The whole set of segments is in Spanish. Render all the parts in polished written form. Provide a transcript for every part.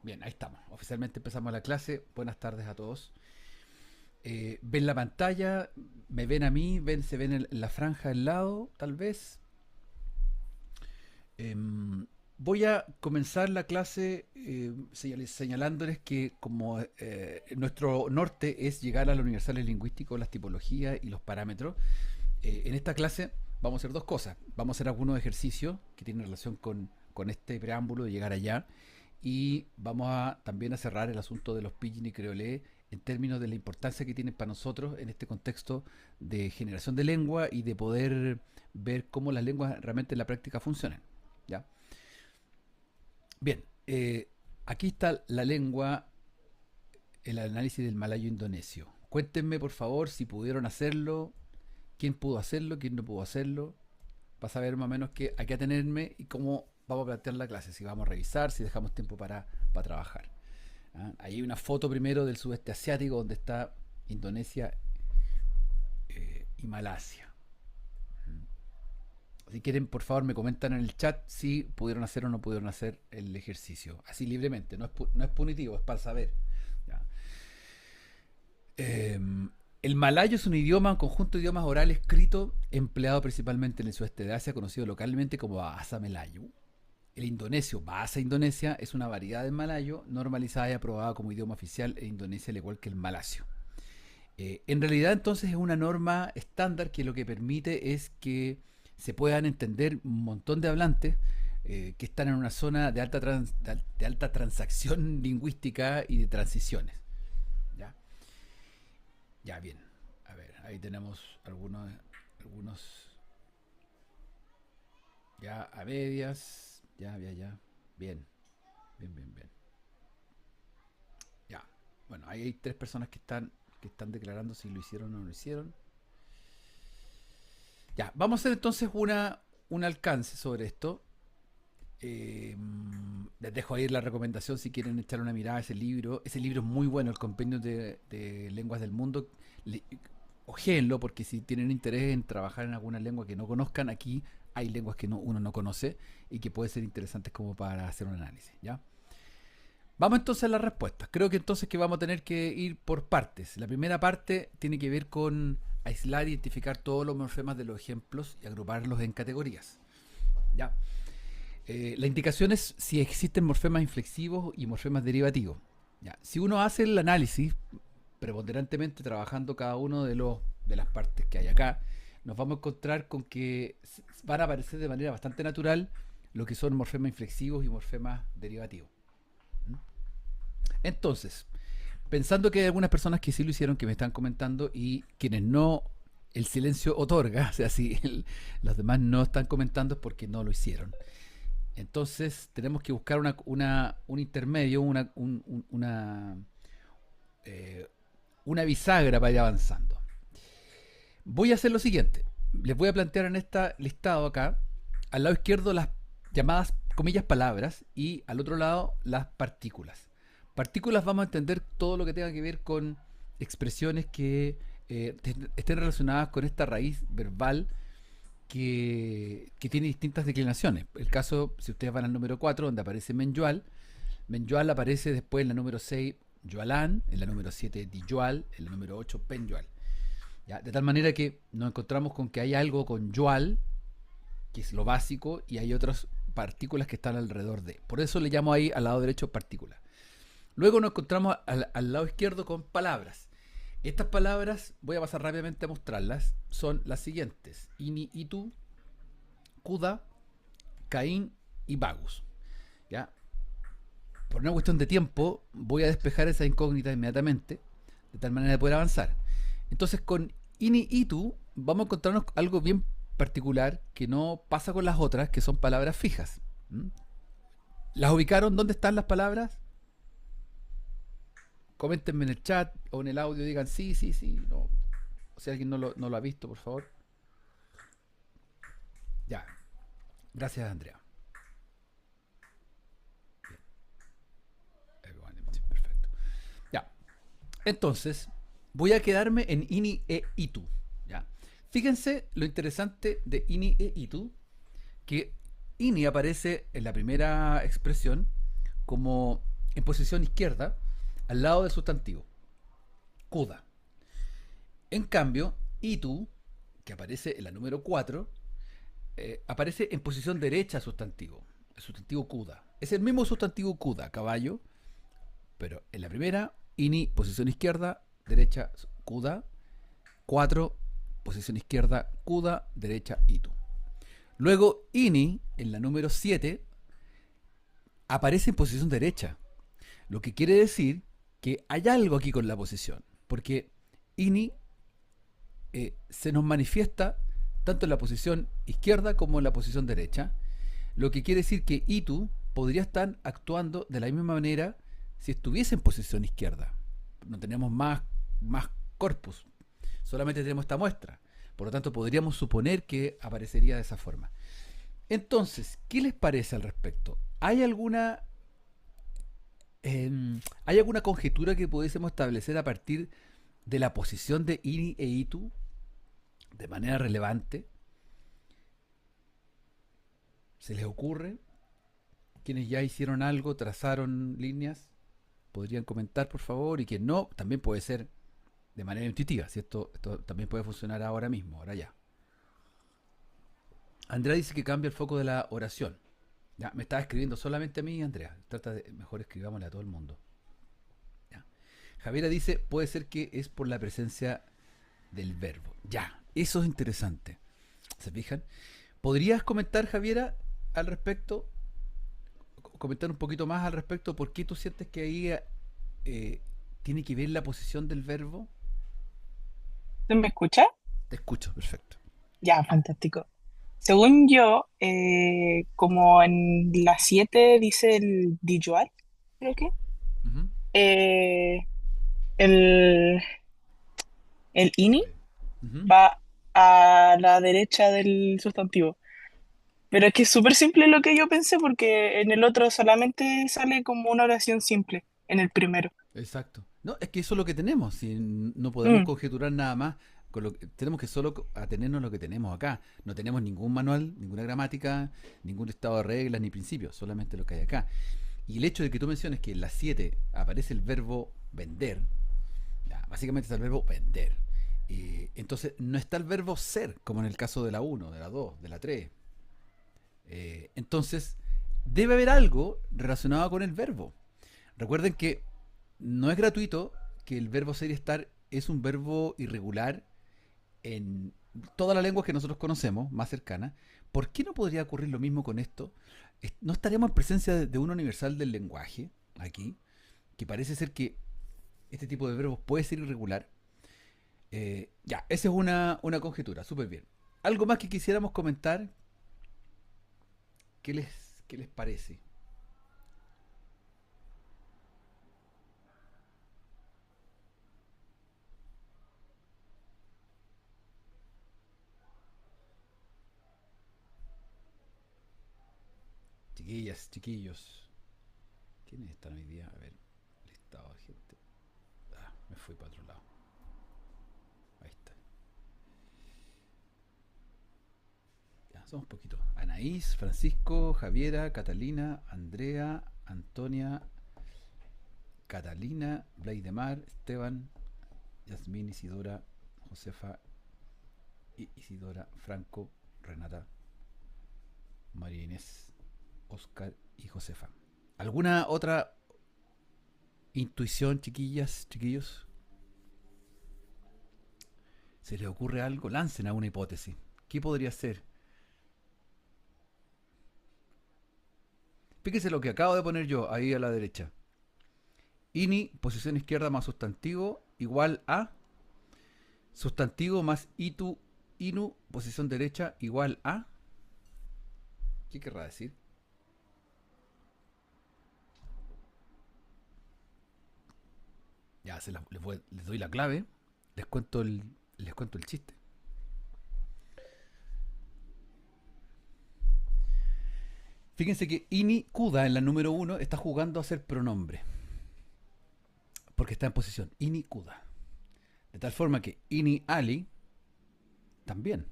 Bien, ahí estamos. Oficialmente empezamos la clase. Buenas tardes a todos. ¿Ven la pantalla? ¿Me ven a mí? ¿Se ven en la franja al lado, tal vez? Voy a comenzar la clase señalándoles que como nuestro norte es llegar a los universales lingüísticos, las tipologías y los parámetros, en esta clase vamos a hacer dos cosas. Vamos a hacer algunos ejercicios que tienen relación con este preámbulo de llegar allá y vamos a también a cerrar el asunto de los pidgin y creolé en términos de la importancia que tienen para nosotros en este contexto de generación de lengua y de poder ver cómo las lenguas realmente en la práctica funcionan. ¿Ya? Bien, aquí está la lengua, el análisis del malayo indonesio. Cuéntenme por favor si pudieron hacerlo, quién pudo hacerlo, quién no pudo hacerlo, para saber más o menos a qué atenerme y cómo vamos a plantear la clase, si vamos a revisar, si dejamos tiempo para trabajar. ¿Ah? Ahí hay una foto primero del sudeste asiático donde está Indonesia y Malasia. Si quieren, por favor, me comentan en el chat si pudieron hacer o no pudieron hacer el ejercicio. Así libremente, no es punitivo, es para saber. ¿Ya? Eh, el malayo es un idioma, un conjunto de idiomas oral escrito empleado principalmente en el sudeste de Asia, conocido localmente como Bahasa Melayu. El indonesio, Bahasa Indonesia, es una variedad del malayo normalizada y aprobada como idioma oficial en Indonesia, al igual que el malasio. En realidad, entonces, es una norma estándar que lo que permite es que se puedan entender un montón de hablantes que están en una zona de alta transacción lingüística y de transiciones. ¿Ya? Ya, bien. A ver, ahí tenemos algunos ya a medias. Ya. Bien, bien. Ya. Bueno, ahí hay tres personas que están declarando si lo hicieron o no lo hicieron. Ya, vamos a hacer entonces un alcance sobre esto. Les dejo ahí la recomendación si quieren echar una mirada a ese libro. Ese libro es muy bueno, el compendio de lenguas del mundo. Ojéenlo porque si tienen interés en trabajar en alguna lengua que no conozcan, aquí hay lenguas que uno no conoce y que pueden ser interesantes como para hacer un análisis. ¿Ya? Vamos entonces a las respuestas. Creo que entonces que vamos a tener que ir por partes. La primera parte tiene que ver con aislar e identificar todos los morfemas de los ejemplos y agruparlos en categorías. ¿Ya? La indicación es si existen morfemas inflexivos y morfemas derivativos. ¿Ya? Si uno hace el análisis, preponderantemente trabajando cada uno de las partes que hay acá, nos vamos a encontrar con que van a aparecer de manera bastante natural lo que son morfemas inflexivos y morfemas derivativos. Entonces, pensando que hay algunas personas que sí lo hicieron, que me están comentando, y quienes no, el silencio otorga, o sea, si los demás no están comentando es porque no lo hicieron. Entonces, tenemos que buscar un intermedio, eh, una bisagra para ir avanzando. Voy a hacer lo siguiente. Les voy a plantear en este listado acá, al lado izquierdo las llamadas, comillas, palabras, y al otro lado las partículas. Partículas vamos a entender todo lo que tenga que ver con expresiones que estén relacionadas con esta raíz verbal que tiene distintas declinaciones. El caso, si ustedes van al número 4, donde aparece menyual, menyual aparece después en la número 6, yualán, en la número 7, diyual, en la número 8, penyual. ¿Ya? De tal manera que nos encontramos con que hay algo con yual, que es lo básico, y hay otras partículas que están alrededor de. Por eso le llamo ahí al lado derecho partículas. Luego nos encontramos al lado izquierdo con palabras. Estas palabras, voy a pasar rápidamente a mostrarlas, son las siguientes: ini, itu, kuda, caín y vagus. ¿Ya? Por una cuestión de tiempo, voy a despejar esa incógnita inmediatamente, de tal manera de poder avanzar. Entonces, con ini, itu, vamos a encontrarnos algo bien particular que no pasa con las otras, que son palabras fijas. ¿Mm? ¿Las ubicaron? ¿Dónde están las palabras? Coméntenme en el chat o en el audio, digan sí, no. O si alguien no lo ha visto, por favor. Ya. Gracias, Andrea. Bien. Perfecto. Ya. Entonces, voy a quedarme en ini e itu. ¿Ya? Fíjense lo interesante de ini e itu, que ini aparece en la primera expresión como en posición izquierda, al lado del sustantivo, kuda. En cambio, itu, que aparece en la número 4, aparece en posición derecha sustantivo, el sustantivo kuda. Es el mismo sustantivo kuda, caballo, pero en la primera, ini, posición izquierda, derecha, kuda. 4, posición izquierda, kuda, derecha, itu. Luego, ini, en la número 7, aparece en posición derecha, lo que quiere decir que hay algo aquí con la posición, porque ini se nos manifiesta tanto en la posición izquierda como en la posición derecha, lo que quiere decir que itu podría estar actuando de la misma manera si estuviese en posición izquierda. No tenemos más corpus, solamente tenemos esta muestra. Por lo tanto, podríamos suponer que aparecería de esa forma. Entonces, ¿qué les parece al respecto? ¿Hay alguna conjetura que pudiésemos establecer a partir de la posición de ini e itu de manera relevante? ¿Se les ocurre? Quienes ya hicieron algo, trazaron líneas, podrían comentar, por favor. Y quien no, también puede ser de manera intuitiva. Si esto también puede funcionar ahora mismo, ahora ya. Andrea dice que cambia el foco de la oración. Ya, me estaba escribiendo solamente a mí, Andrea. Trata de mejor escribámosle a todo el mundo. Ya. Javiera dice, puede ser que es por la presencia del verbo. Ya, eso es interesante. ¿Se fijan? ¿Podrías comentar, Javiera, al respecto? Comentar un poquito más al respecto. ¿Por qué tú sientes que ahí tiene que ver la posición del verbo? ¿Tú me escuchas? Te escucho, perfecto. Ya, fantástico. Según yo, como en la 7 dice el dijual, creo que, Ujú. eh, el, el ini Ujú. va a la derecha del sustantivo. Pero es que es súper simple lo que yo pensé porque en el otro solamente sale como una oración simple, en el primero. Exacto. No, es que eso es lo que tenemos. Si no podemos Mm, conjeturar nada más, tenemos que solo atenernos a lo que tenemos acá. No tenemos ningún manual, ninguna gramática, ningún estado de reglas ni principios, solamente lo que hay acá. Y el hecho de que tú menciones que en la 7 aparece el verbo vender, ya, básicamente está el verbo vender. Entonces no está el verbo ser, como en el caso de la uno, de la 2, de la 3. Entonces debe haber algo relacionado con el verbo. Recuerden que no es gratuito, que el verbo ser y estar es un verbo irregular en todas las lenguas que nosotros conocemos, más cercanas. ¿Por qué no podría ocurrir lo mismo con esto? ¿No estaríamos en presencia de un universal del lenguaje aquí? Que parece ser que este tipo de verbos puede ser irregular. Ya, esa es una conjetura, súper bien. ¿Algo más que quisiéramos comentar? ¿Qué les parece? Chiquillas, chiquillos. ¿Quiénes están hoy día? A ver, listado de gente. Ah, me fui para otro lado. Ahí está. Ya, somos poquitos. Anaís, Francisco, Javiera, Catalina, Andrea, Antonia, Catalina, Blaidemar, Esteban, Yasmín, Isidora, Josefa, Isidora, Franco, Renata, María Inés, Oscar y Josefa. ¿Alguna otra intuición, chiquillas, chiquillos? ¿Se les ocurre algo? Lancen a una hipótesis. ¿Qué podría ser? Fíjense lo que acabo de poner yo ahí a la derecha. Ini, posición izquierda más sustantivo, igual a sustantivo más itu, inu, posición derecha, igual a. ¿Qué querrá decir? Ya les doy la clave, les cuento el chiste. Fíjense que ini kuda en la número uno está jugando a ser pronombre, porque está en posición ini kuda. De tal forma que ini ali también.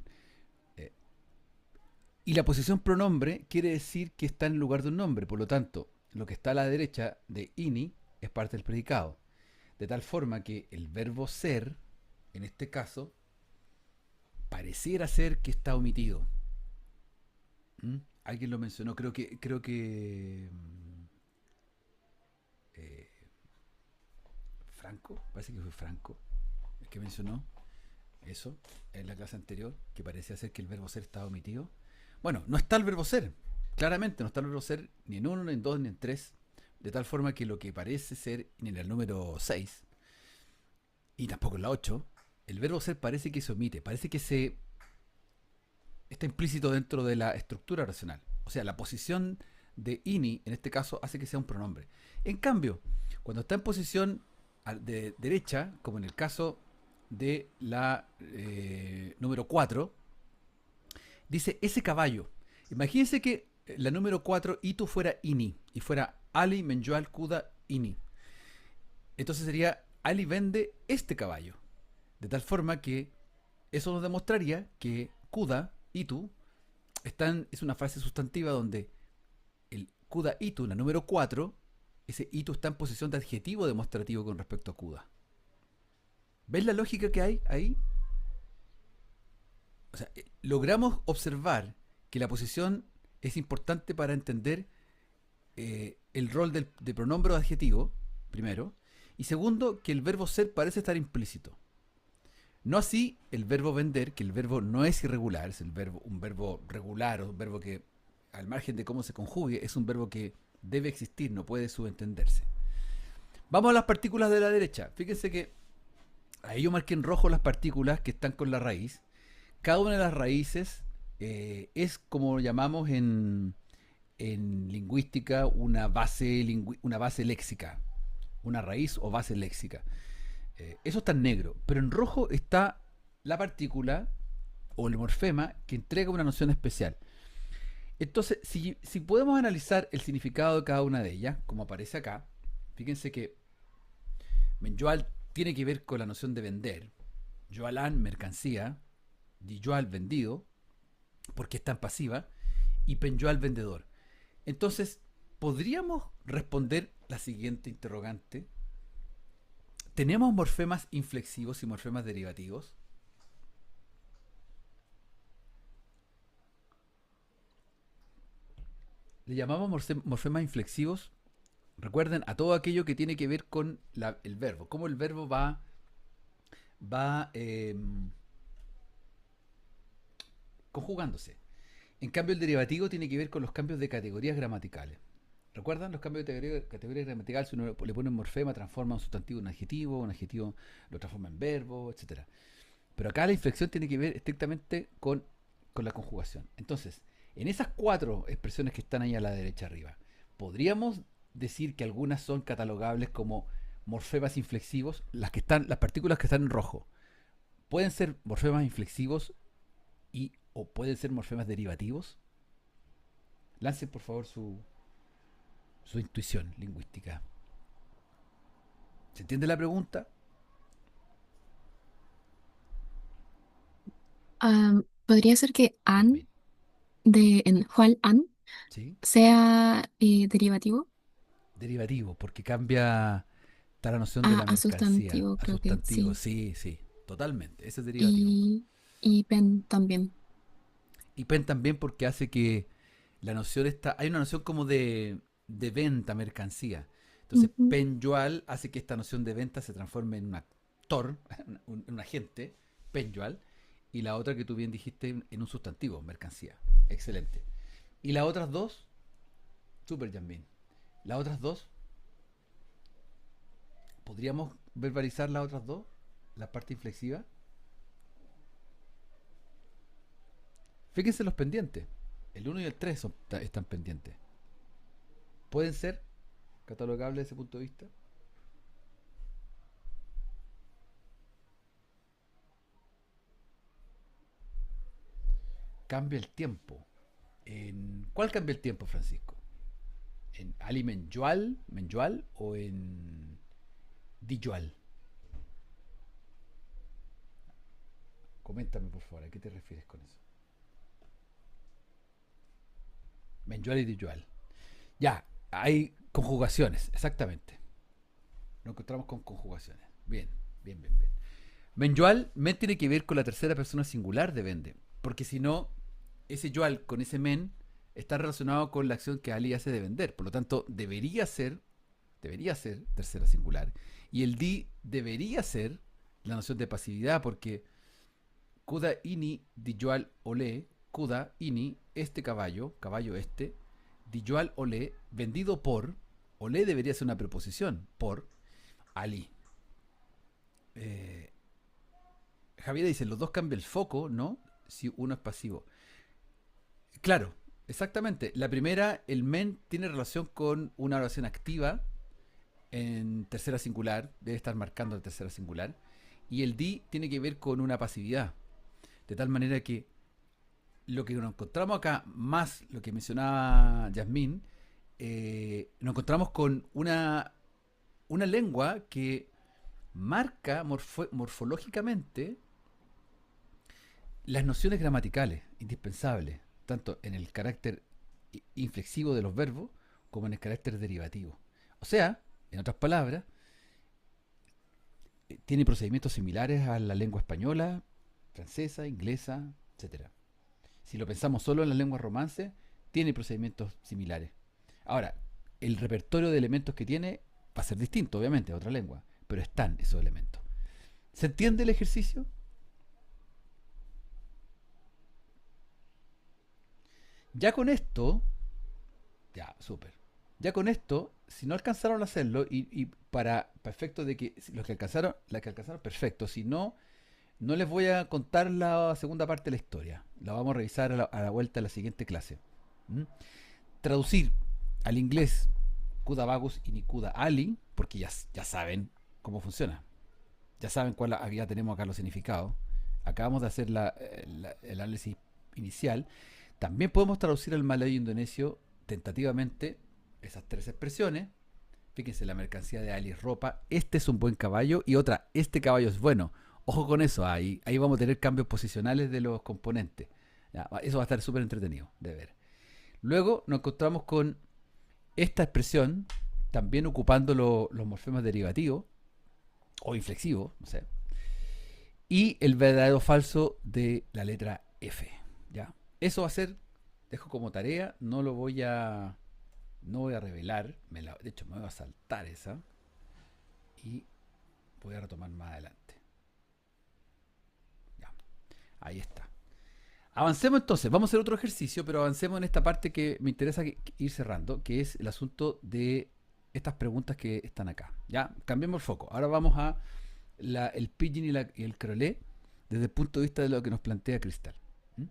Y la posición pronombre quiere decir que está en lugar de un nombre. Por lo tanto, lo que está a la derecha de ini es parte del predicado. De tal forma que el verbo ser, en este caso, pareciera ser que está omitido. ¿Mm? Alguien lo mencionó, eh, Franco, parece que fue Franco el que mencionó eso en la clase anterior, que parecía ser que el verbo ser estaba omitido. Bueno, no está el verbo ser, claramente no está el verbo ser ni en uno, ni en dos, ni en tres, de tal forma que lo que parece ser en el número 6 y tampoco en la 8, el verbo ser parece que se omite, parece que se está implícito dentro de la estructura oracional. O sea, la posición de ini, en este caso, hace que sea un pronombre. En cambio, cuando está en posición de derecha, como en el caso de la número 4, dice ese caballo. Imagínense que la número 4, itu, fuera ini, y fuera Ali, Menjual, Kuda, ini. Entonces sería Ali vende este caballo. De tal forma que eso nos demostraría que Kuda, Itu, es una frase sustantiva donde el Kuda Itu, la número 4, ese Itu está en posición de adjetivo demostrativo con respecto a Kuda. ¿Ves la lógica que hay ahí? O sea, logramos observar que la posición es importante para entender el rol de pronombre o adjetivo, primero, y segundo, que el verbo ser parece estar implícito. No así el verbo vender, que el verbo no es irregular, es un verbo regular, o un verbo que, al margen de cómo se conjugue, es un verbo que debe existir, no puede subentenderse. Vamos a las partículas de la derecha. Fíjense que ahí yo marqué en rojo las partículas que están con la raíz. Cada una de las raíces es como llamamos en lingüística una base léxica, una raíz o base léxica. Eso está en negro, pero en rojo está la partícula o el morfema que entrega una noción especial. Entonces, si podemos analizar el significado de cada una de ellas, como aparece acá, fíjense que menjual tiene que ver con la noción de vender, yoalan, mercancía, dijual, vendido, porque está en pasiva, y penjual, vendedor. Entonces, podríamos responder la siguiente interrogante. ¿Tenemos morfemas inflexivos y morfemas derivativos? Le llamamos morfemas inflexivos, recuerden, a todo aquello que tiene que ver con el verbo, cómo el verbo va conjugándose. En cambio, el derivativo tiene que ver con los cambios de categorías gramaticales. ¿Recuerdan los cambios de categoría gramatical? Si uno le pone un morfema, transforma un sustantivo en un adjetivo lo transforma en verbo, etc. Pero acá la inflexión tiene que ver estrictamente con la conjugación. Entonces, en esas cuatro expresiones que están ahí a la derecha arriba, podríamos decir que algunas son catalogables como morfemas inflexivos, las partículas que están en rojo. Pueden ser morfemas inflexivos o pueden ser morfemas derivativos. Lancen por favor su intuición lingüística. ¿Se entiende la pregunta? Podría ser que an Yasmin. en Juan an ¿Sí? sea derivativo Derivativo, porque cambia, está la noción de la a mercancía sustantivo, a creo que sustantivo. sí. Sí, sí, totalmente. Ese es derivativo. Y, y pen también. Y pen también porque hace que la noción está. Hay una noción como de venta, mercancía. Entonces, Ujú. penyual hace que esta noción de venta se transforme en un actor, un agente, penyual, y la otra que tú bien dijiste en un sustantivo, mercancía. Excelente. Y las otras dos, super Janmin. Las otras dos, ¿podríamos verbalizar las otras dos? La parte inflexiva. Fíjense los pendientes. El uno y el 3 están pendientes. ¿Pueden ser catalogables desde ese punto de vista? Cambia el tiempo. ¿Cuál cambia el tiempo, Francisco? ¿En Ali menjual o en dijual? Coméntame, por favor, ¿a qué te refieres con eso? Menjual y dijual. Ya, Hay conjugaciones, exactamente. Nos encontramos con conjugaciones. Bien, bien, bien, bien. Menyual, men tiene que ver con la tercera persona singular de vende. Porque si no, ese yual con ese men está relacionado con la acción que Ali hace de vender. Por lo tanto, debería ser tercera singular. Y el di debería ser la noción de pasividad, porque kuda ini dijual ole, kuda ini, este caballo, caballo este, dijual ole, vendido por, ole debería ser una preposición, por Ali. Eh, Javier dice, los dos cambian el foco, ¿no? Si uno es pasivo. Claro, exactamente. La primera, el men tiene relación con una oración activa en tercera singular, debe estar marcando la tercera singular, y el di tiene que ver con una pasividad, de tal manera que lo que nos encontramos acá, más lo que mencionaba Yasmín, nos encontramos con una lengua que marca morfológicamente las nociones gramaticales indispensables, tanto en el carácter inflexivo de los verbos como en el carácter derivativo. O sea, en otras palabras, tiene procedimientos similares a la lengua española, francesa, inglesa, etcétera. Si lo pensamos solo en las lenguas romances, tiene procedimientos similares. Ahora, el repertorio de elementos que tiene va a ser distinto, obviamente, a otra lengua, pero están esos elementos. ¿Se entiende el ejercicio? Ya con esto, ya, súper. Ya con esto, si no alcanzaron a hacerlo, y para efecto de que los que alcanzaron, perfecto. Si no, no les voy a contar la segunda parte de la historia. La vamos a revisar a la vuelta de la siguiente clase. ¿Mm? Traducir al inglés Kuda Bagus y Nikuda Ali, porque ya saben cómo funciona. Ya saben ya tenemos acá los significados. Acabamos de hacer el análisis inicial. También podemos traducir al malayo indonesio tentativamente esas tres expresiones. Fíjense, la mercancía de Ali es ropa, este es un buen caballo, y otra, este caballo es bueno. Ojo con eso, ahí vamos a tener cambios posicionales de los componentes. Ya, eso va a estar súper entretenido de ver. Luego nos encontramos con esta expresión, también ocupando los morfemas derivativos, o inflexivos, no sé, y el verdadero falso de la letra F. ¿Ya? Eso va a ser, dejo como tarea, no voy a revelar, de hecho me voy a saltar esa y voy a retomar más adelante. Ya, ahí está. Avancemos entonces, vamos a hacer otro ejercicio, pero avancemos en esta parte que me interesa ir cerrando, que es el asunto de estas preguntas que están acá. Ya, cambiemos el foco. Ahora vamos a el pidgin y el crolé desde el punto de vista de lo que nos plantea Cristal. ¿Mm?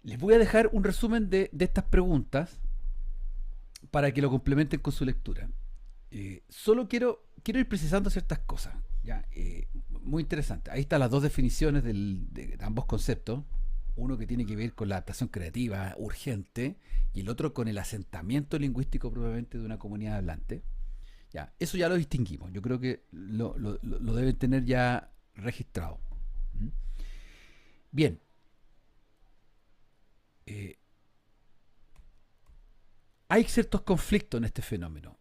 Les voy a dejar un resumen de estas preguntas para que lo complementen con su lectura. Solo quiero ir precisando ciertas cosas. ¿Ya? Muy interesante. Ahí están las dos definiciones de ambos conceptos. Uno que tiene que ver con la adaptación creativa urgente y el otro con el asentamiento lingüístico propiamente de una comunidad hablante. Ya, eso ya lo distinguimos. Yo creo que lo deben tener ya registrado. ¿Mm? Bien. Hay ciertos conflictos en este fenómeno.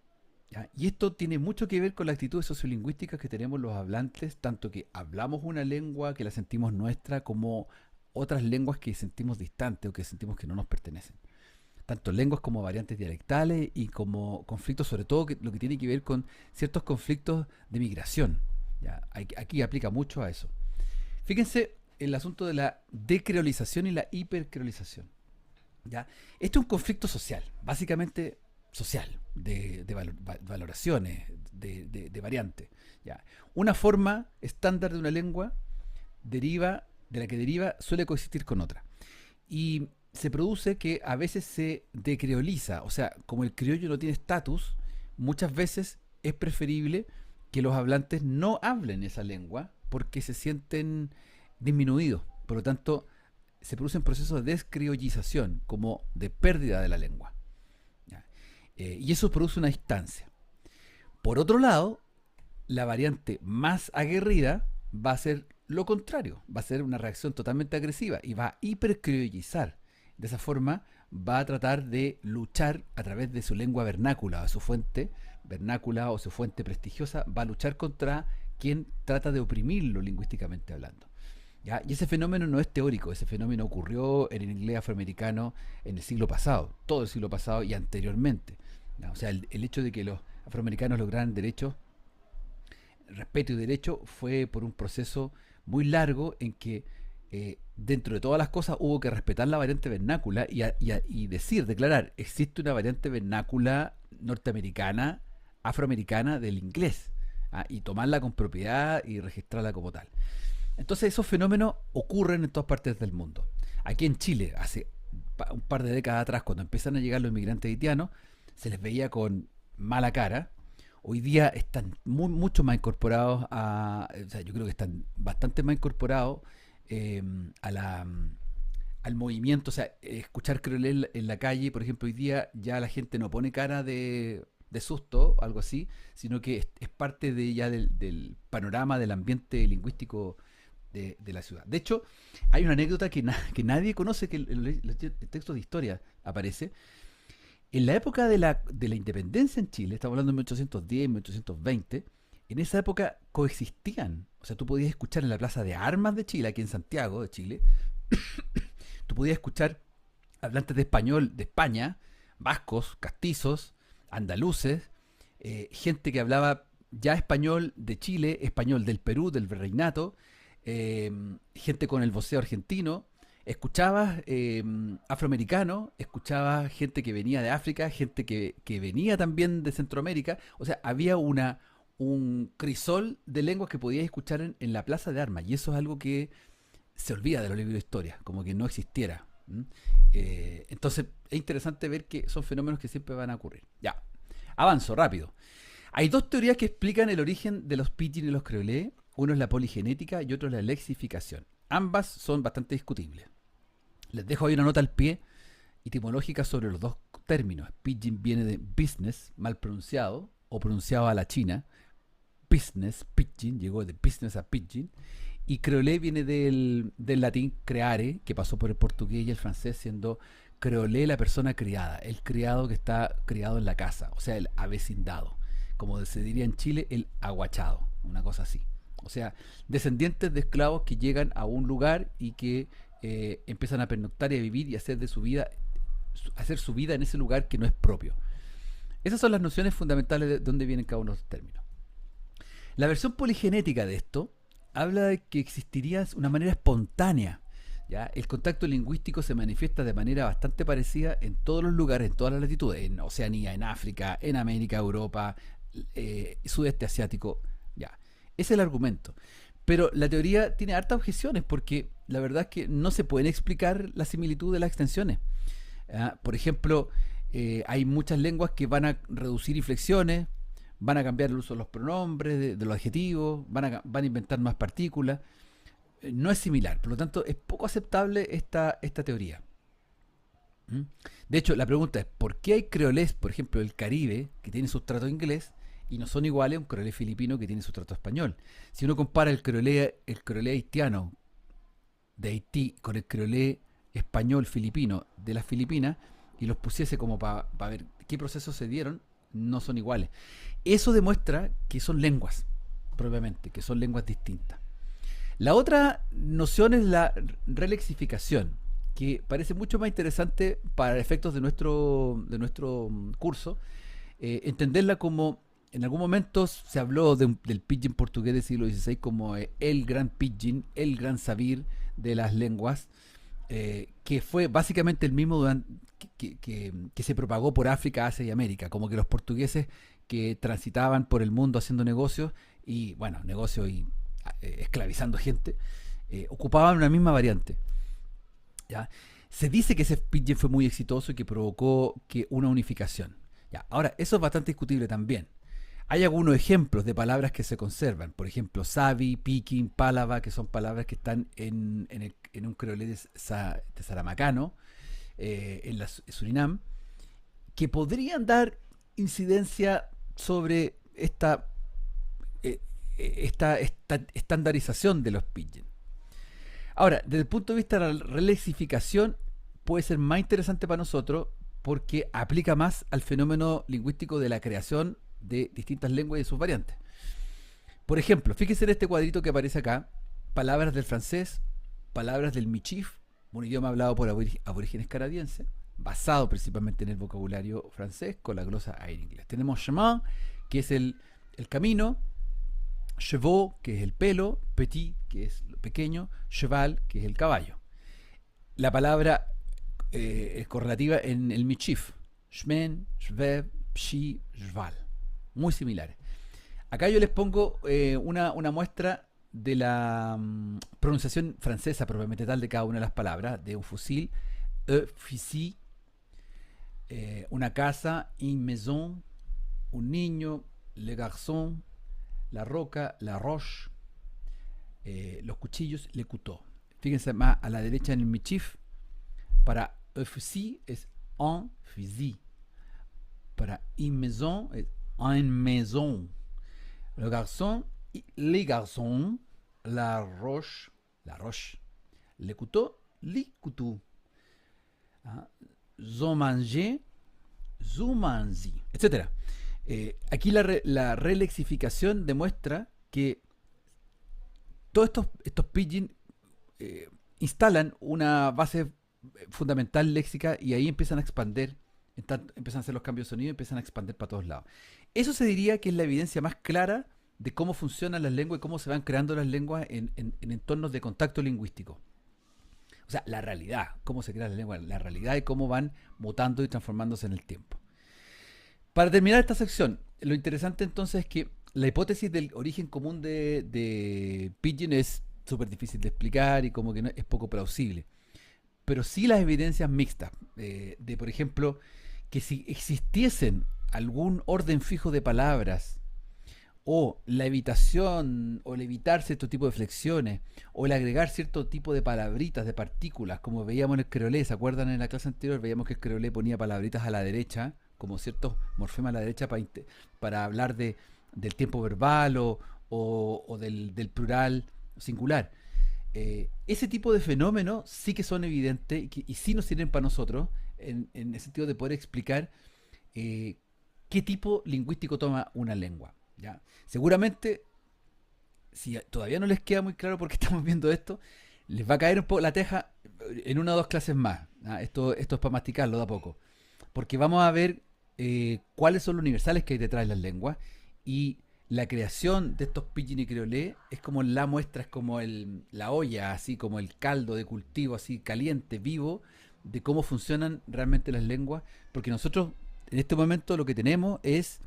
¿Ya? Y esto tiene mucho que ver con las actitudes sociolingüísticas que tenemos los hablantes, tanto que hablamos una lengua que la sentimos nuestra, como otras lenguas que sentimos distantes o que sentimos que no nos pertenecen. Tanto lenguas como variantes dialectales y como conflictos, sobre todo lo que tiene que ver con ciertos conflictos de migración. ¿Ya? Aquí aplica mucho a eso. Fíjense el asunto de la decreolización y la hipercreolización. ¿Ya? Este es un conflicto social, básicamente social, de valoraciones, de variantes. ¿Ya? Una forma estándar de una lengua de la que deriva suele coexistir con otra. Y se produce que a veces se decreoliza, o sea, como el criollo no tiene estatus, muchas veces es preferible que los hablantes no hablen esa lengua porque se sienten disminuidos. Por lo tanto, se producen procesos de descriollización, como de pérdida de la lengua. ¿Ya? Y eso produce una distancia. Por otro lado, la variante más aguerrida va a ser lo contrario, va a ser una reacción totalmente agresiva y va a hipercriollizar. De esa forma va a tratar de luchar a través de su lengua vernácula, su fuente vernácula o su fuente prestigiosa, va a luchar contra quien trata de oprimirlo lingüísticamente hablando. ¿Ya? Y ese fenómeno no es teórico, ese fenómeno ocurrió en el inglés afroamericano en el siglo pasado, todo el siglo pasado y anteriormente. ¿Ya? O sea, el hecho de que los afroamericanos lograran derechos, respeto y derecho, fue por un proceso muy largo en que dentro de todas las cosas hubo que respetar la variante vernácula y decir, declarar, existe una variante vernácula norteamericana, afroamericana del inglés, y tomarla con propiedad y registrarla como tal. Entonces esos fenómenos ocurren en todas partes del mundo. Aquí en Chile, hace un par de décadas atrás, cuando empiezan a llegar los inmigrantes haitianos, se les veía con mala cara. Hoy día están mucho más incorporados o sea, yo creo que están bastante más incorporados eh, a la, al movimiento. O sea, escuchar creolé en la calle, por ejemplo, hoy día ya la gente no pone cara de susto, algo así, sino que es parte de ya del panorama, del ambiente lingüístico de la ciudad. De hecho, hay una anécdota que nadie conoce, que en los textos de historia aparece. En la época de la independencia en Chile, estamos hablando de 1810, 1820, en esa época coexistían. O sea, tú podías escuchar en la Plaza de Armas de Chile, aquí en Santiago de Chile, tú podías escuchar hablantes de español de España, vascos, castizos, andaluces, gente que hablaba ya español de Chile, español del Perú, del Virreinato, gente con el voceo argentino. Escuchabas afroamericano, escuchabas gente que venía de África, gente que venía también de Centroamérica. O sea, había un crisol de lenguas que podías escuchar en la Plaza de Armas. Y eso es algo que se olvida de los libros de historia, como que no existiera. Entonces es interesante ver que son fenómenos que siempre van a ocurrir. Ya, avanzo rápido. Hay dos teorías que explican el origen de los pidgin y los creolés. Uno es la poligenética y otro es la lexificación. Ambas son bastante discutibles. Les dejo ahí una nota al pie etimológica sobre los dos términos. Pidgin viene de business, mal pronunciado, o pronunciado a la china. Business, pidgin, llegó de business a pidgin. Y creolé viene del latín creare, que pasó por el portugués y el francés, siendo creolé la persona criada, el criado que está criado en la casa, o sea, el avecindado. Como se diría en Chile, el aguachado, una cosa así. O sea, descendientes de esclavos que llegan a un lugar y que empiezan a pernoctar y a vivir y a hacer de su vida, hacer su vida en ese lugar que no es propio. Esas son las nociones fundamentales de dónde vienen cada uno de los términos. La versión poligenética de esto habla de que existiría una manera espontánea. ¿Ya? El contacto lingüístico se manifiesta de manera bastante parecida en todos los lugares, en todas las latitudes, en Oceanía, en África, en América, Europa, sudeste asiático. Ya. Ese es el argumento. Pero la teoría tiene hartas objeciones porque la verdad es que no se pueden explicar la similitud de las extensiones. Por ejemplo, hay muchas lenguas que van a reducir inflexiones, van a cambiar el uso de los pronombres, de los adjetivos, van a inventar más partículas. No es similar, por lo tanto es poco aceptable esta teoría. De hecho, la pregunta es, ¿por qué hay creolés, por ejemplo, del Caribe, que tiene sustrato inglés, y no son iguales a un creolé filipino que tiene sustrato español? Si uno compara el creolé haitiano de Haití con el creolé español filipino de las Filipinas, y los pusiese como para ver qué procesos se dieron, no son iguales. Eso demuestra que son lenguas, propiamente, que son lenguas distintas. La otra noción es la relexificación, que parece mucho más interesante para efectos de nuestro curso, entenderla como, en algún momento se habló del pidgin portugués del siglo XVI como el gran pidgin, el gran sabir de las lenguas, que fue básicamente el mismo que se propagó por África, Asia y América, como que los portugueses que transitaban por el mundo haciendo negocios, y bueno, negocios y esclavizando gente, ocupaban una misma variante. ¿Ya? Se dice que ese pidgin fue muy exitoso y que provocó una unificación. ¿Ya? Ahora, eso es bastante discutible también. Hay algunos ejemplos de palabras que se conservan, por ejemplo, savi, piquín, pálava, que son palabras que están en un creolé de Saramacano, en Surinam, que podrían dar incidencia sobre esta estandarización de los pidgin. Ahora, desde el punto de vista de la relexificación, puede ser más interesante para nosotros porque aplica más al fenómeno lingüístico de la creación de distintas lenguas y de sus variantes. Por ejemplo, fíjese en este cuadrito que aparece acá, palabras del francés, palabras del michif, un idioma hablado por aborígenes canadienses, basado principalmente en el vocabulario francés con la glosa aire inglés. Tenemos chemin, que es el camino, chevaux, que es el pelo, petit, que es lo pequeño, cheval, que es el caballo. La palabra correlativa en el michif, chemin, cheval, psi, cheval, muy similares. Acá yo les pongo una muestra de la pronunciación francesa propiamente tal de cada una de las palabras, de un fusil, fusil, una casa, une maison, un niño, le garçon, la roca, la roche, los cuchillos, le couteau. Fíjense más a la derecha en el michif, para un fusil es un fusil, para une maison es une maison, le garçon, les garçons, la roche, le couteau, les couteaux. Zo mangé, zu manzi, etc. Aquí la relexificación demuestra que todos estos pidgin instalan una base fundamental léxica y ahí empiezan a expandir, empiezan a hacer los cambios de sonido y empiezan a expandir para todos lados. Eso se diría que es la evidencia más clara de cómo funcionan las lenguas y cómo se van creando las lenguas en entornos de contacto lingüístico. O sea, la realidad, cómo se crean las lenguas, la realidad de cómo van mutando y transformándose en el tiempo. Para terminar esta sección, lo interesante entonces es que la hipótesis del origen común de Pidgin es súper difícil de explicar y como que no, es poco plausible. Pero sí las evidencias mixtas, de por ejemplo, que si existiesen algún orden fijo de palabras, o la evitación, o el evitar cierto tipo de flexiones, o el agregar cierto tipo de palabritas, de partículas, como veíamos en el creolé. ¿Se acuerdan? En la clase anterior veíamos que el creolé ponía palabritas a la derecha, como ciertos morfemas a la derecha para hablar del tiempo verbal o del plural singular. Ese tipo de fenómenos sí que son evidentes y sí nos sirven para nosotros en el sentido de poder explicar qué tipo lingüístico toma una lengua, ¿ya? Seguramente, si todavía no les queda muy claro por qué estamos viendo esto, les va a caer un poco la teja en una o dos clases más, ¿ah? Esto es para masticarlo de a poco, porque vamos a ver cuáles son los universales que hay detrás de las lenguas, y la creación de estos pidgin y creolé es como la muestra, es como la olla, así como el caldo de cultivo, así caliente, vivo, de cómo funcionan realmente las lenguas, porque nosotros en este momento lo que tenemos es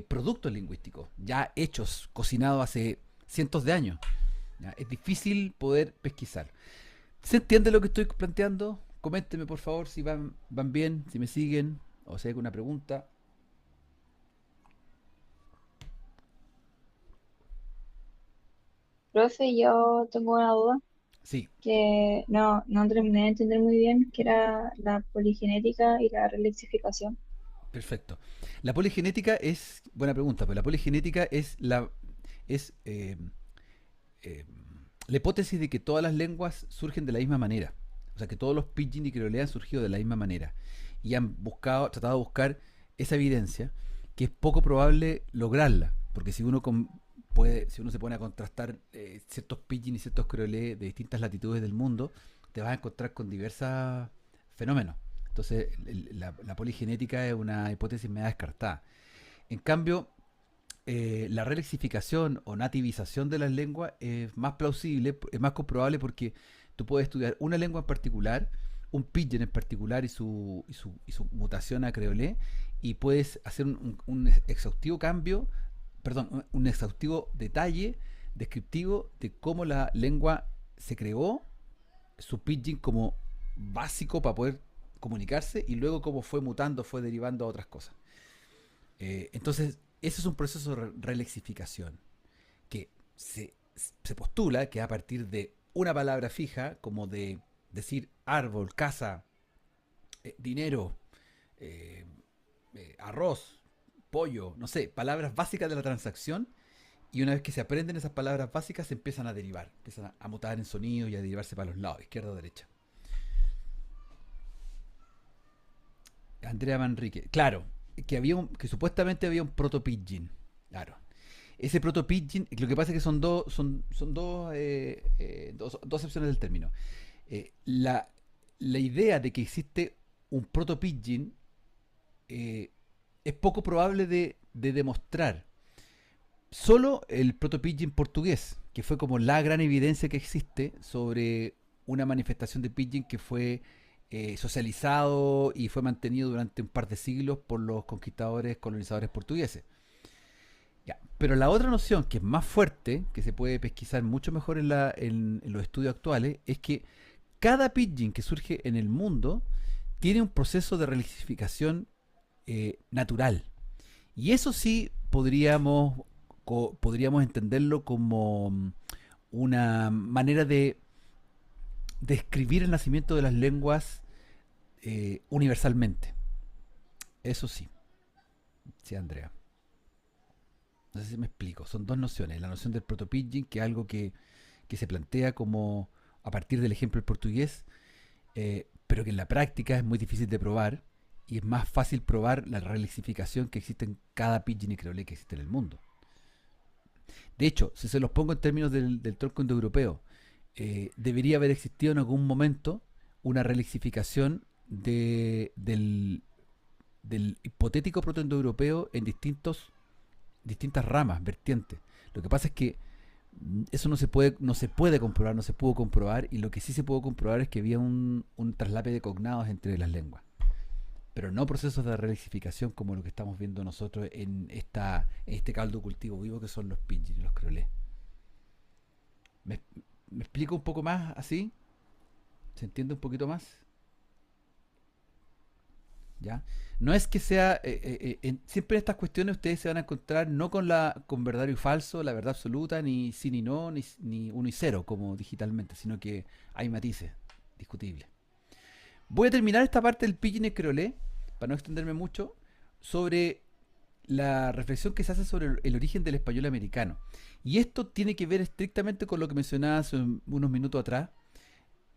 productos lingüísticos, ya hechos, cocinados hace cientos de años. ¿Ya? Es difícil poder pesquisar. ¿Se entiende lo que estoy planteando? Coméntenme por favor si van bien, si me siguen, o si hay alguna pregunta. Profe, yo tengo una duda Sí, que no terminé de entender muy bien, que era la poligenética y la relexificación. perfecto. La poligenética es, buena pregunta, pero la poligenética es es eh, eh, la hipótesis de que todas las lenguas surgen de la misma manera. O sea, que todos los pidgin y creolé han surgido de la misma manera. Y han tratado de buscar esa evidencia, que es poco probable lograrla. Porque si uno si uno se pone a contrastar ciertos pidgin y ciertos creolé de distintas latitudes del mundo, te vas a encontrar con diversos fenómenos. Entonces, la poligenética es una hipótesis media descartada. En cambio, la relexificación o nativización de las lenguas es más plausible, es más comprobable, porque tú puedes estudiar una lengua en particular, un pidgin en particular y su mutación a creolé, y puedes hacer un exhaustivo cambio, perdón, un exhaustivo detalle descriptivo de cómo la lengua se creó, su pidgin como básico para poder comunicarse, y luego cómo fue mutando, fue derivando a otras cosas. Entonces, ese es un proceso de relexificación que se postula que a partir de una palabra fija, como de decir árbol, casa, dinero, eh, arroz, pollo, no sé, palabras básicas de la transacción, y una vez que se aprenden esas palabras básicas se empiezan a derivar, empiezan a mutar en sonido y a derivarse para los lados, izquierda o derecha. Andrea Manrique. Claro, que supuestamente había un proto-pidgin. Claro. Ese proto-pidgin, lo que pasa es que son dos opciones del término. La idea de que existe un proto-pidgin es poco probable de demostrar. Solo el proto-pidgin portugués, que fue como la gran evidencia que existe sobre una manifestación de pidgin que fue socializado y fue mantenido durante un par de siglos por los conquistadores colonizadores portugueses. Ya. Pero la otra noción, que es más fuerte, que se puede pesquisar mucho mejor en los estudios actuales, es que cada pidgin que surge en el mundo tiene un proceso de relixificación natural. Y eso sí podríamos entenderlo como una manera de describir el nacimiento de las lenguas universalmente. Eso sí, sí, Andrea. No sé si me explico. Son dos nociones. La noción del proto-pidgin, que es algo que se plantea como a partir del ejemplo del portugués, pero que en la práctica es muy difícil de probar y es más fácil probar la relixificación que existe en cada pidgin y creole que existe en el mundo. De hecho, si se los pongo en términos del tronco indoeuropeo, debería haber existido en algún momento una relixificación del hipotético proto-indoeuropeo en distintas ramas, vertientes. Lo que pasa es que eso no se puede comprobar, no se pudo comprobar, y lo que sí se pudo comprobar es que había un traslape de cognados entre las lenguas, pero no procesos de relixificación como lo que estamos viendo nosotros en este caldo cultivo vivo que son los pidgin y los creolés. ¿Me, me explico un poco más así? ¿Se entiende un poquito más? ¿Ya? No es que sea, siempre en estas cuestiones ustedes se van a encontrar no con verdadero y falso, la verdad absoluta, ni sí ni no, ni uno y cero como digitalmente, sino que hay matices discutibles. Voy a terminar esta parte del pidgin y creolé, para no extenderme mucho, sobre la reflexión que se hace sobre el origen del español americano. Y esto tiene que ver estrictamente con lo que mencionaba hace unos minutos atrás,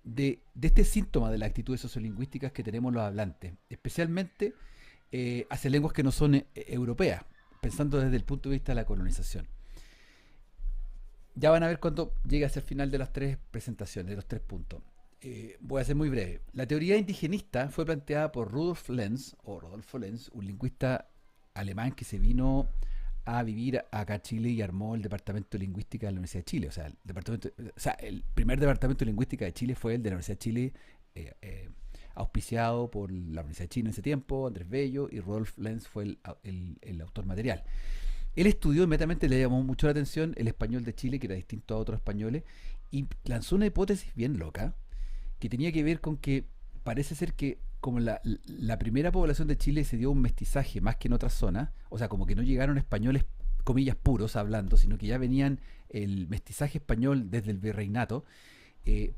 de este síntoma de las actitudes sociolingüísticas que tenemos los hablantes, especialmente hacia lenguas que no son europeas, pensando desde el punto de vista de la colonización. Ya van a ver cuando llegue hacia el final de las tres presentaciones, de los tres puntos. Voy a ser muy breve. La teoría indigenista fue planteada por Rudolf Lenz, o Rodolfo Lenz, un lingüista alemán que se vino a vivir acá a Chile y armó el departamento de lingüística de la Universidad de Chile. El primer departamento de lingüística de Chile fue el de la Universidad de Chile, auspiciado por la Universidad de Chile en ese tiempo, Andrés Bello, y Rudolf Lenz fue el autor material. Él estudió inmediatamente, le llamó mucho la atención el español de Chile, que era distinto a otros españoles, y lanzó una hipótesis bien loca, que tenía que ver con que parece ser que como la primera población de Chile se dio un mestizaje más que en otras zonas, o sea, como que no llegaron españoles, comillas, puros hablando, sino que ya venían el mestizaje español desde el virreinato.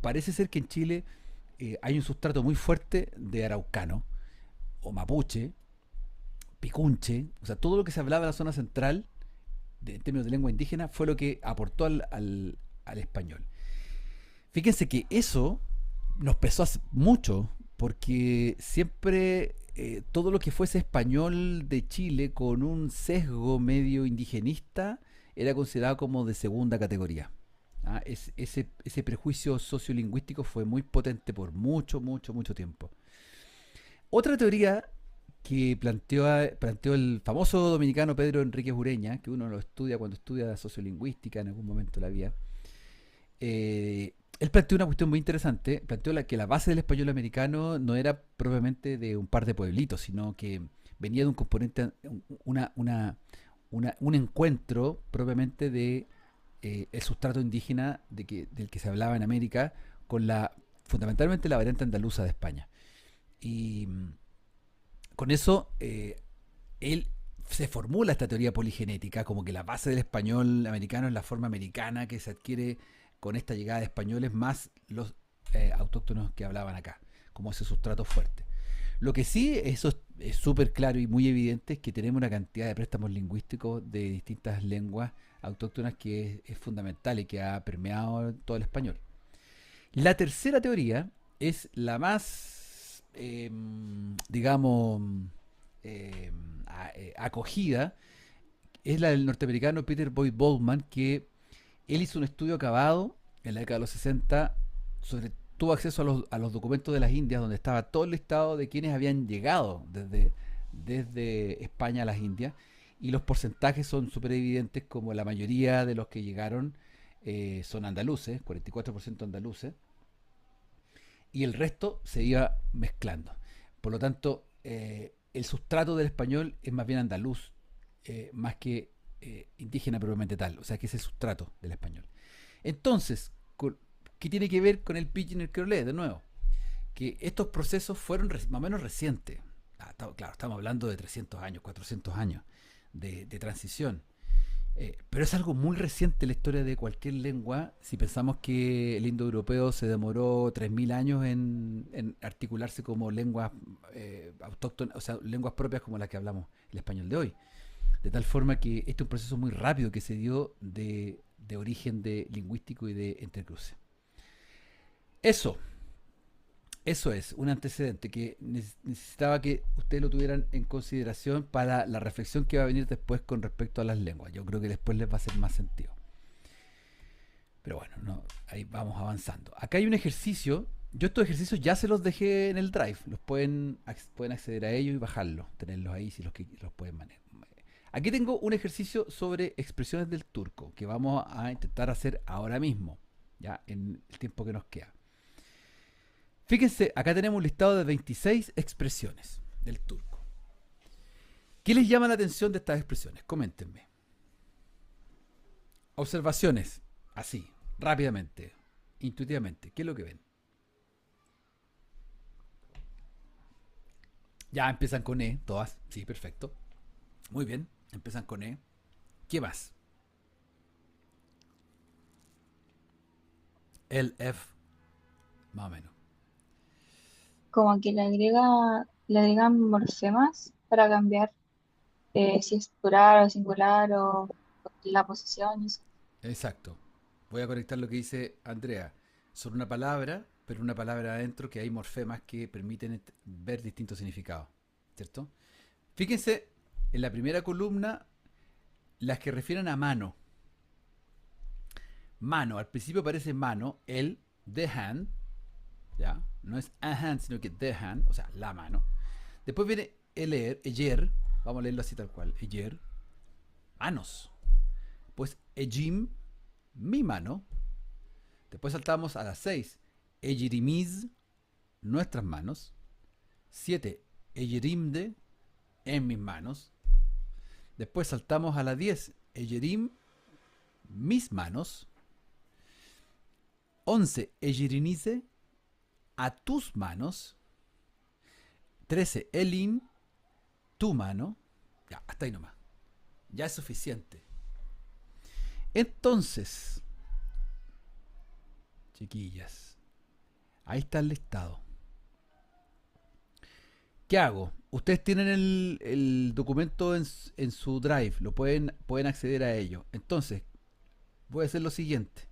Parece ser que en Chile hay un sustrato muy fuerte de araucano, o mapuche, picunche, o sea, todo lo que se hablaba en la zona central, en términos de lengua indígena, fue lo que aportó al español. Fíjense que eso nos pesó mucho, porque siempre todo lo que fuese español de Chile con un sesgo medio indigenista era considerado como de segunda categoría. Ese prejuicio sociolingüístico fue muy potente por mucho, mucho, mucho tiempo. Otra teoría que planteó el famoso dominicano Pedro Enríquez Ureña, que uno lo estudia cuando estudia sociolingüística en algún momento de la vida. Él planteó una cuestión muy interesante. Planteó que la base del español americano no era propiamente de un par de pueblitos, sino que venía de un componente, un encuentro propiamente de el sustrato indígena del que se hablaba en América con fundamentalmente la variante andaluza de España. Y con eso él se formula esta teoría poligenética, como que la base del español americano es la forma americana que se adquiere con esta llegada de españoles más los autóctonos que hablaban acá, como ese sustrato fuerte. Lo que sí, eso es súper claro y muy evidente, es que tenemos una cantidad de préstamos lingüísticos de distintas lenguas autóctonas que es fundamental y que ha permeado todo el español. La tercera teoría es la más digamos, eh, acogida es la del norteamericano Peter Boyd Bowman, que él hizo un estudio acabado en la década de los 60 sobre, tuvo acceso a los documentos de las Indias, donde estaba todo el listado de quienes habían llegado desde España a las Indias, y los porcentajes son súper evidentes, como la mayoría de los que llegaron son andaluces, 44% andaluces, y el resto se iba mezclando. Por lo tanto, el sustrato del español es más bien andaluz, más que indígena propiamente tal, o sea que es el sustrato del español. Entonces, ¿qué tiene que ver con el pidgin y el creolé? De nuevo, que estos procesos fueron más o menos recientes. Claro, estamos hablando de 300 años, 400 años de transición. Pero es algo muy reciente en la historia de cualquier lengua. Si pensamos que el indoeuropeo se demoró 3000 años en articularse como lenguas autóctonas, o sea, lenguas propias como las que hablamos el español de hoy. De tal forma que este es un proceso muy rápido que se dio de origen de lingüístico y de entrecruce. Eso, eso es un antecedente que necesitaba que ustedes lo tuvieran en consideración para la reflexión que va a venir después con respecto a las lenguas. Yo creo que después les va a hacer más sentido. Pero bueno, no, ahí vamos avanzando. Acá hay un ejercicio. Yo estos ejercicios ya se los dejé en el Drive. Pueden acceder a ellos y bajarlos, tenerlos ahí si los pueden manejar. Aquí tengo un ejercicio sobre expresiones del turco que vamos a intentar hacer ahora mismo, ya en el tiempo que nos queda. Fíjense, acá tenemos un listado de 26 expresiones del turco. ¿Qué les llama la atención de estas expresiones? Coméntenme. Observaciones, así, rápidamente, intuitivamente. ¿Qué es lo que ven? Ya empiezan con E, todas. Sí, perfecto. Muy bien, empiezan con E. ¿Qué más? El F, más o menos. Como que le agregan morfemas para cambiar si es plural o singular o la posición y eso. Exacto. Voy a conectar lo que dice Andrea. Son una palabra, pero una palabra adentro que hay morfemas que permiten ver distintos significados. ¿Cierto? Fíjense en la primera columna las que refieren a mano. Mano, al principio aparece mano, el, the hand, ¿ya? No es a hand, sino que the hand, o sea, la mano. Después viene el eyer, vamos a leerlo así tal cual, eyer, manos. Pues ejim, mi mano. Después saltamos a las 6, eyerimiz, nuestras manos. 7, eyerimde, en mis manos. Después saltamos a la 10, eyerim, mis manos. 11, eyerinice, a tus manos. 13, elin, tu mano. Ya, hasta ahí nomás. Ya es suficiente. Entonces, chiquillas, ahí está el listado. ¿Qué hago? Ustedes tienen el documento en su Drive, pueden acceder a ello. Entonces, voy a hacer lo siguiente.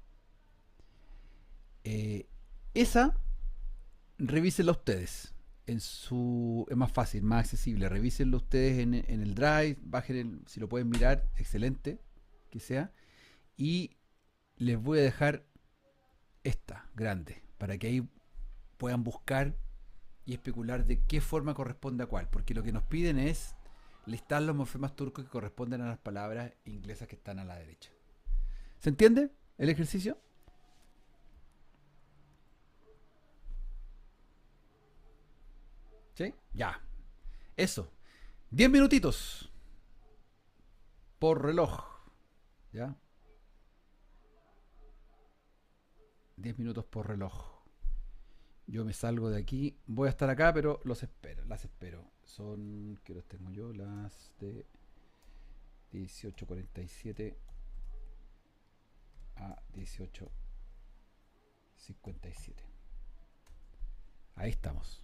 Esa, revísenla ustedes. Es más fácil, más accesible. Revísenlo ustedes en el Drive, si lo pueden mirar, excelente que sea. Y les voy a dejar esta grande para que ahí puedan buscar y especular de qué forma corresponde a cuál, porque lo que nos piden es listar los morfemas turcos que corresponden a las palabras inglesas que están a la derecha. ¿Se entiende el ejercicio? ¿Sí? Ya. Eso. 10 minutitos por reloj. ¿Ya? 10 minutos por reloj. Yo me salgo de aquí. Voy a estar acá, pero las espero. ¿Qué horas tengo yo? Las de 18:47 a 18:57. Ahí estamos.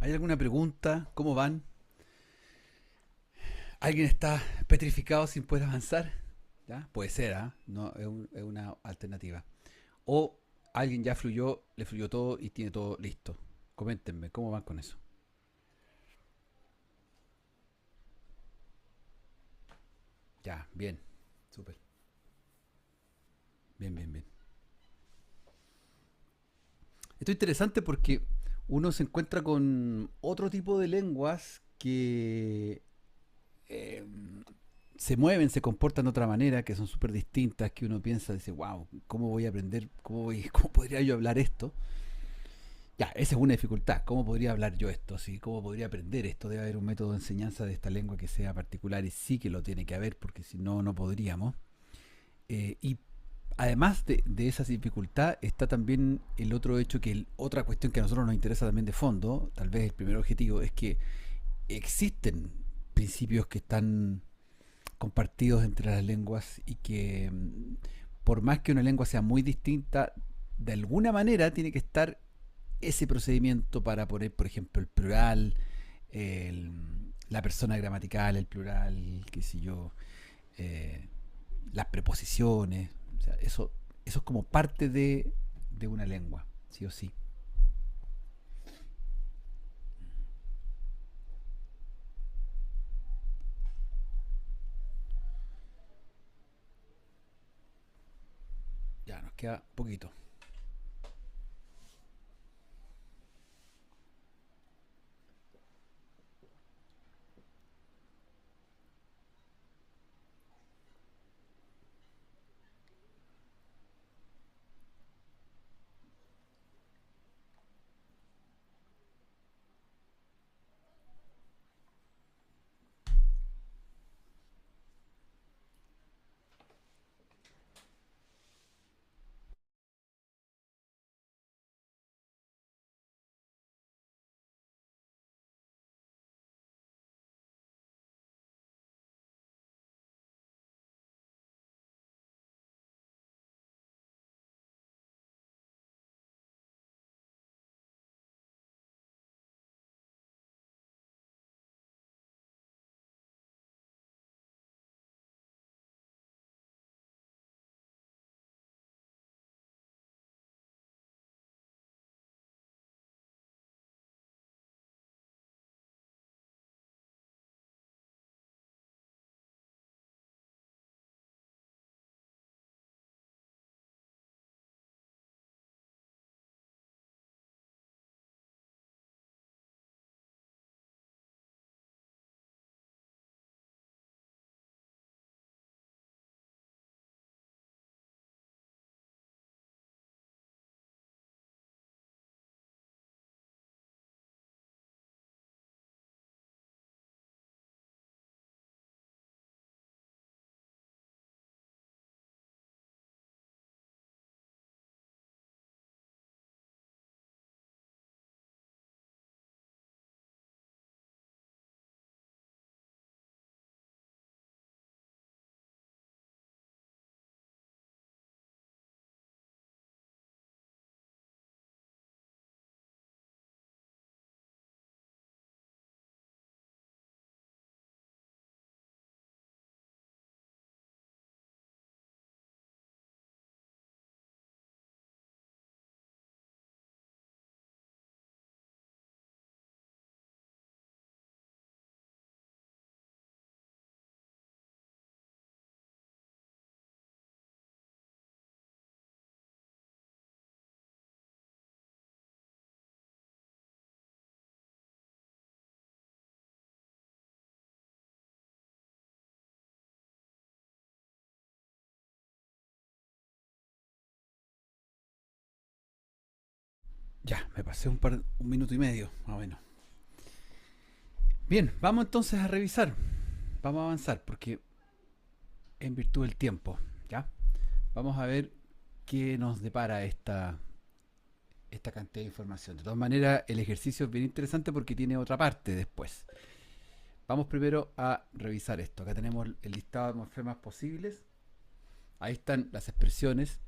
¿Hay alguna pregunta? ¿Cómo van? ¿Alguien está petrificado sin poder avanzar? ¿Ya? Puede ser, ¿ah? No, es una alternativa. O alguien ya fluyó, le fluyó todo y tiene todo listo. Coméntenme, ¿cómo van con eso? Ya, bien. Súper. Bien, bien, bien. Esto es interesante porque uno se encuentra con otro tipo de lenguas que eh, se mueven, se comportan de otra manera, que son súper distintas, que uno piensa, dice, wow, ¿cómo voy a aprender? ¿Cómo podría yo hablar esto? Ya, esa es una dificultad. ¿Cómo podría hablar yo esto? ¿Sí? ¿Cómo podría aprender esto? Debe haber un método de enseñanza de esta lengua que sea particular y sí que lo tiene que haber, porque si no, no podríamos. Y además de esa dificultad está también el otro hecho otra cuestión que a nosotros nos interesa también de fondo, tal vez el primer objetivo, es que existen principios que están compartidos entre las lenguas y que por más que una lengua sea muy distinta, de alguna manera tiene que estar ese procedimiento para poner, por ejemplo, el plural, el- la persona gramatical, el plural, qué sé yo, eh, las preposiciones, o sea, eso es como parte de una lengua, sí o sí. Ya, nos queda poquito. Ya, me pasé un minuto y medio, más o menos. Bien, vamos entonces a revisar. Vamos a avanzar, porque en virtud del tiempo, ¿ya? Vamos a ver qué nos depara esta cantidad de información. De todas maneras, el ejercicio es bien interesante porque tiene otra parte después. Vamos primero a revisar esto. Acá tenemos el listado de morfemas posibles. Ahí están las expresiones,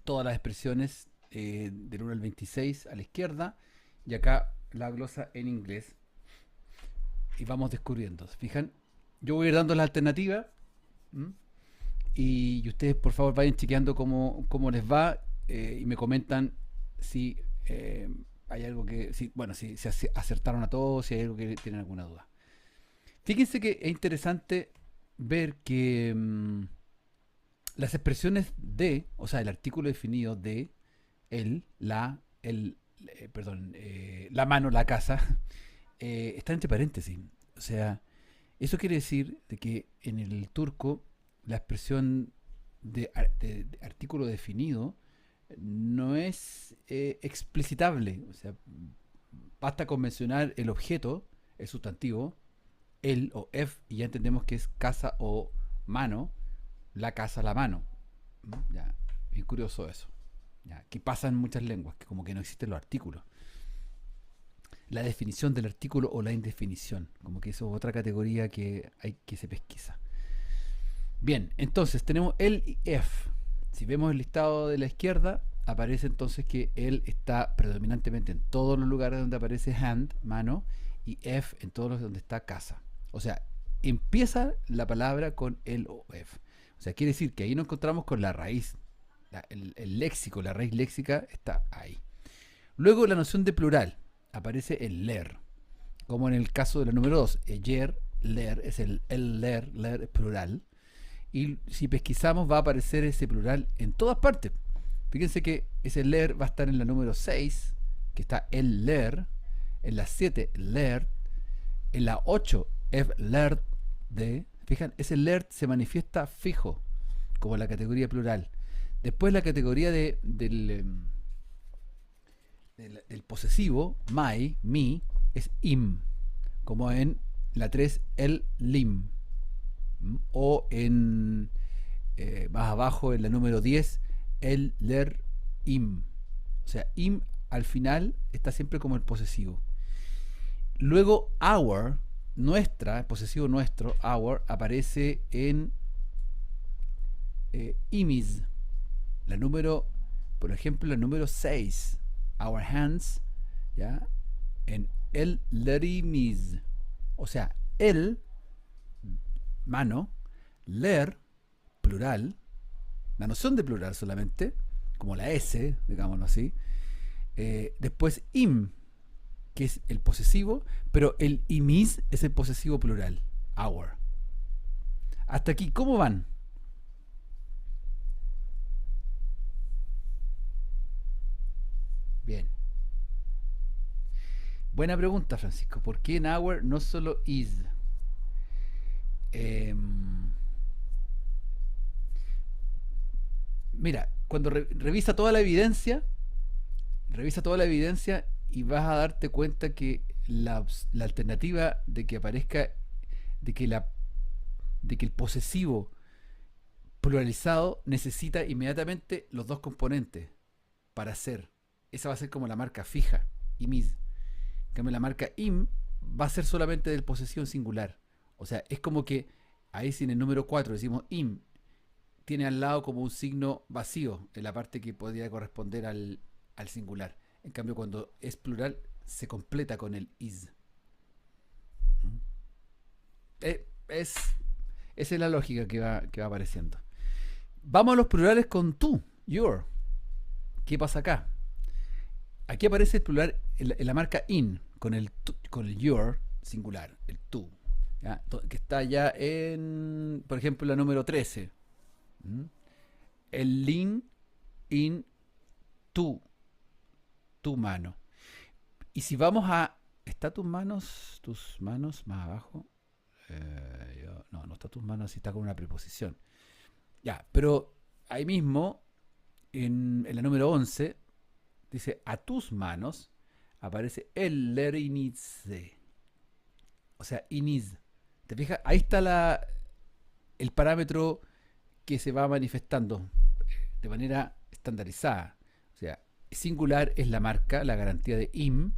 todas las expresiones del 1 al 26 a la izquierda. Y acá la glosa en inglés y vamos descubriendo. ¿Se fijan? Yo voy a ir dando la alternativa. ¿M? Y ustedes por favor vayan chequeando cómo les va y me comentan si hay algo que, si, bueno, si se acertaron a todos, si hay algo que tienen alguna duda. Fíjense que es interesante ver que las expresiones de, o sea, el artículo definido de, la mano, la casa, están entre paréntesis. O sea, eso quiere decir de que en el turco la expresión de artículo definido no es explicitable. O sea, basta con mencionar el objeto, el sustantivo, el o ef, y ya entendemos que es casa o mano, la casa, la mano. Ya, bien curioso eso. Ya, que pasa en muchas lenguas, que como que no existen los artículos. La definición del artículo o la indefinición, como que eso es otra categoría que se pesquisa. Bien, entonces tenemos el y ef. Si vemos el listado de la izquierda, aparece entonces que el está predominantemente en todos los lugares donde aparece hand, mano, y ef en todos los donde está casa. O sea, empieza la palabra con el o ef. O sea, quiere decir que ahí nos encontramos con la raíz. El léxico, la raíz léxica está ahí. Luego la noción de plural. Aparece el ler. Como en el caso de la número 2. Eyer, ler, es el ler es plural. Y si pesquisamos va a aparecer ese plural en todas partes. Fíjense que ese ler va a estar en la número 6, que está el ler. En la 7, ler. En la 8, ef ler de. Fijan, ese ler se manifiesta fijo, como la categoría plural. Después la categoría del posesivo, my, mi, es im, como en la 3, el lim. O en más abajo, en la número 10, el ler im. O sea, im al final está siempre como el posesivo. Luego, our, nuestra, posesivo nuestro, our, aparece en imis. La número, por ejemplo, la número 6, our hands, ¿ya? En el lerimis. O sea, el, mano, ler, plural, la noción de plural solamente, como la S, digámoslo así. Después im, que es el posesivo, pero el imis es el posesivo plural, our. Hasta aquí, ¿cómo van? Bien. Buena pregunta, Francisco. ¿Por qué en our no solo is? Mira, cuando revisa toda la evidencia, y vas a darte cuenta que la alternativa de que aparezca, de que el posesivo pluralizado necesita inmediatamente los dos componentes para ser. Esa va a ser como la marca fija, imis. En cambio, la marca im va a ser solamente del posesivo singular. O sea, es como que ahí si en el número 4 decimos im, tiene al lado como un signo vacío en la parte que podría corresponder al singular. En cambio, cuando es plural, se completa con el is. Esa es la lógica que va apareciendo. Vamos a los plurales con tú, your. ¿Qué pasa acá? Aquí aparece el plural en la marca in, con el your singular, el tú, ¿ya? Que está ya en, por ejemplo, la número 13. El lin, in, tu mano. Y si vamos a, ¿está tus manos más abajo? No está tus manos, si está con una preposición. Ya, pero ahí mismo, en la número 11, dice a tus manos, aparece el lerinize. O sea, iniz. ¿Te fijas? Ahí está el parámetro que se va manifestando de manera estandarizada. O sea, singular es la marca, la garantía de im,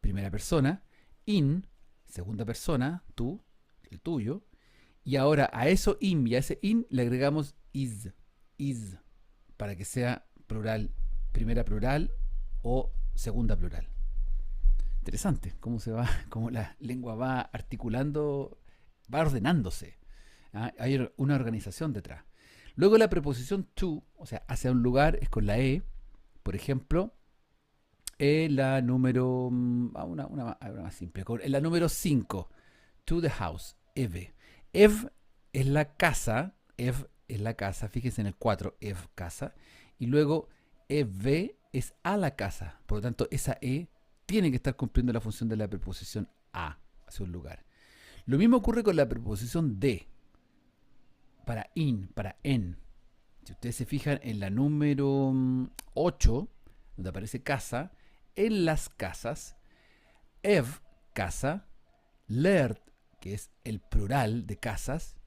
primera persona, in, segunda persona, tú, el tuyo, y ahora a eso im y a ese in le agregamos is, para que sea plural, primera plural o segunda plural. Interesante cómo se va, cómo la lengua va articulando, va ordenándose. ¿Ah? Hay una organización detrás. Luego la preposición to, o sea, hacia un lugar, es con la e. Por ejemplo, la número, una más simple, en la número 5, to the house, eve. Ev es la casa, fíjense en el 4, ev, casa. Y luego ev es a la casa, por lo tanto esa e tiene que estar cumpliendo la función de la preposición a, hacia un lugar. Lo mismo ocurre con la preposición de, para in, para en. Si ustedes se fijan en la número 8, donde aparece casa, en las casas, ev, casa, lerd, que es el plural de casas,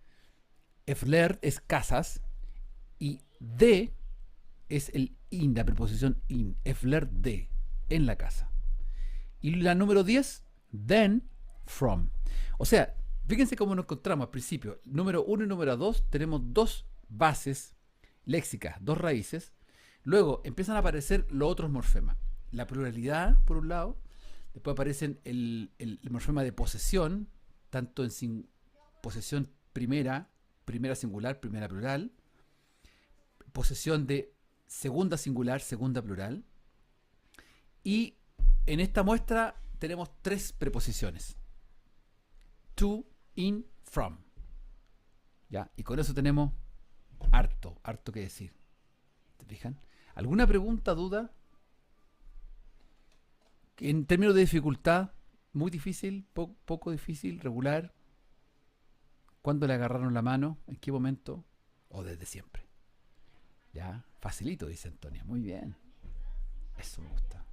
eflerd es casas, y de es el in, la preposición in, eflerd de, en la casa. Y la número 10, then, from. O sea, fíjense cómo nos encontramos al principio. Número 1 y número 2 tenemos dos bases léxicas, dos raíces. Luego empiezan a aparecer los otros morfemas. La pluralidad, por un lado. Después aparecen el morfema de posesión, tanto en posesión primera singular, primera plural. Posesión de segunda singular, segunda plural. Y en esta muestra tenemos 3 preposiciones. To, in, from. ¿Ya? Y con eso tenemos harto que decir. ¿Se fijan? ¿Alguna pregunta, duda? En términos de dificultad, muy difícil, poco difícil, regular. ¿Cuándo le agarraron la mano? ¿En qué momento? ¿O desde siempre? Ya, facilito, dice Antonia. Muy bien. Eso me gusta.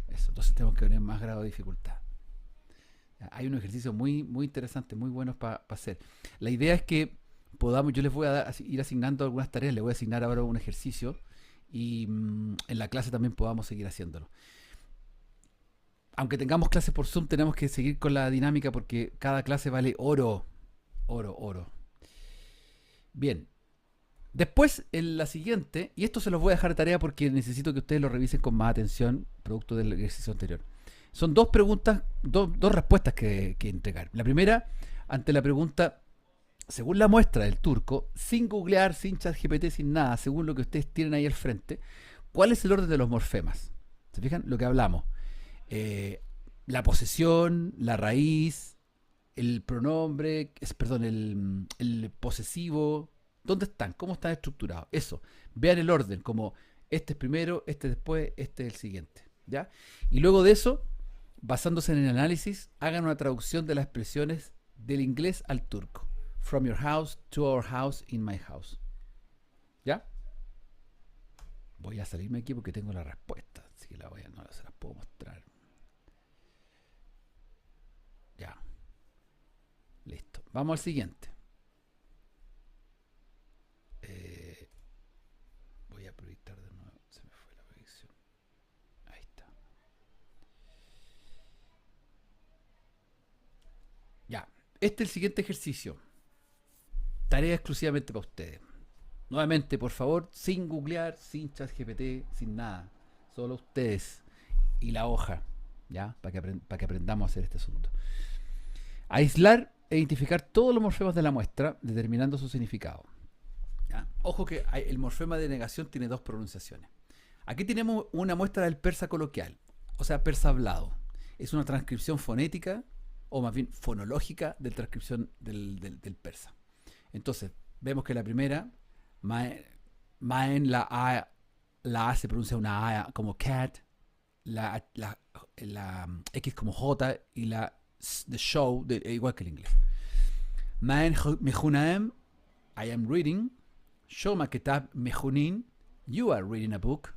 Eso. Entonces tenemos que poner más grado de dificultad. Ya, hay un ejercicio muy interesante, muy bueno para hacer. La idea es que podamos, yo les voy a ir asignando algunas tareas, les voy a asignar ahora un ejercicio y en la clase también podamos seguir haciéndolo. Aunque tengamos clases por Zoom, tenemos que seguir con la dinámica porque cada clase vale oro. Bien. Después, en la siguiente, y esto se los voy a dejar de tarea porque necesito que ustedes lo revisen con más atención, producto del ejercicio anterior. Son 2 preguntas, dos respuestas que entregar. La primera, ante la pregunta, según la muestra del turco, sin googlear, sin ChatGPT, sin nada, según lo que ustedes tienen ahí al frente, ¿cuál es el orden de los morfemas? ¿Se fijan? Lo que hablamos. La posesión, la raíz, el pronombre, el posesivo, ¿dónde están? ¿Cómo están estructurados? Eso, vean el orden, como este es primero, este después, este es el siguiente, ¿ya? Y luego de eso, basándose en el análisis, hagan una traducción de las expresiones del inglés al turco. From your house, to our house, in my house. ¿Ya? Voy a salirme aquí porque tengo la respuesta, así que no se las puedo mostrar. Ya. Listo. Vamos al siguiente. Voy a proyectar de nuevo. Se me fue la proyección. Ahí está. Ya. Este es el siguiente ejercicio. Tarea exclusivamente para ustedes. Nuevamente, por favor, sin googlear, sin ChatGPT, sin nada. Solo ustedes y la hoja, ¿ya? Para que aprendamos a hacer este asunto. Aislar e identificar todos los morfemas de la muestra, determinando su significado. ¿Ya? Ojo que el morfema de negación tiene 2 pronunciaciones. Aquí tenemos una muestra del persa coloquial, o sea, persa hablado. Es una transcripción fonética, o más bien fonológica, de transcripción del persa. Entonces, vemos que la primera, maen, la A se pronuncia una A como cat, la X como J y la the show, igual que el inglés. Maen mejunaem, I am reading. Shoma ketab mejunin, you are reading a book.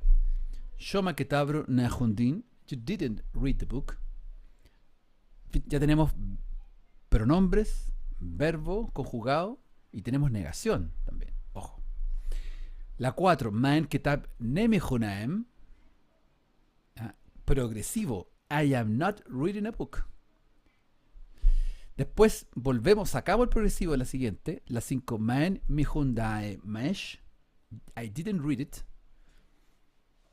Shoma ketabru nahundin, you didn't read the book. Ya tenemos pronombres, verbo conjugado y tenemos negación también. Ojo. La 4, maen ketab nemejunaem, progresivo, I am not reading a book. Después volvemos, sacamos el progresivo de la siguiente, la 5, maen mejundae mesh, I didn't read it.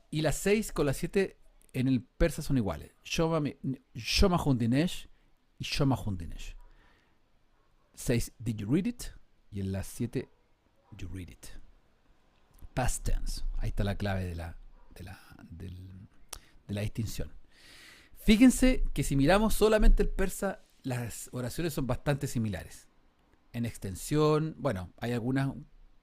Y la 6 con la 7 en el persa son iguales. Shoma Hundinesh y Shoma Hundinesh. 6, did you read it? Y en la 7, you read it. Past tense. Ahí está la clave de la distinción. Fíjense que si miramos solamente el persa, las oraciones son bastante similares. En extensión, bueno, hay algunas,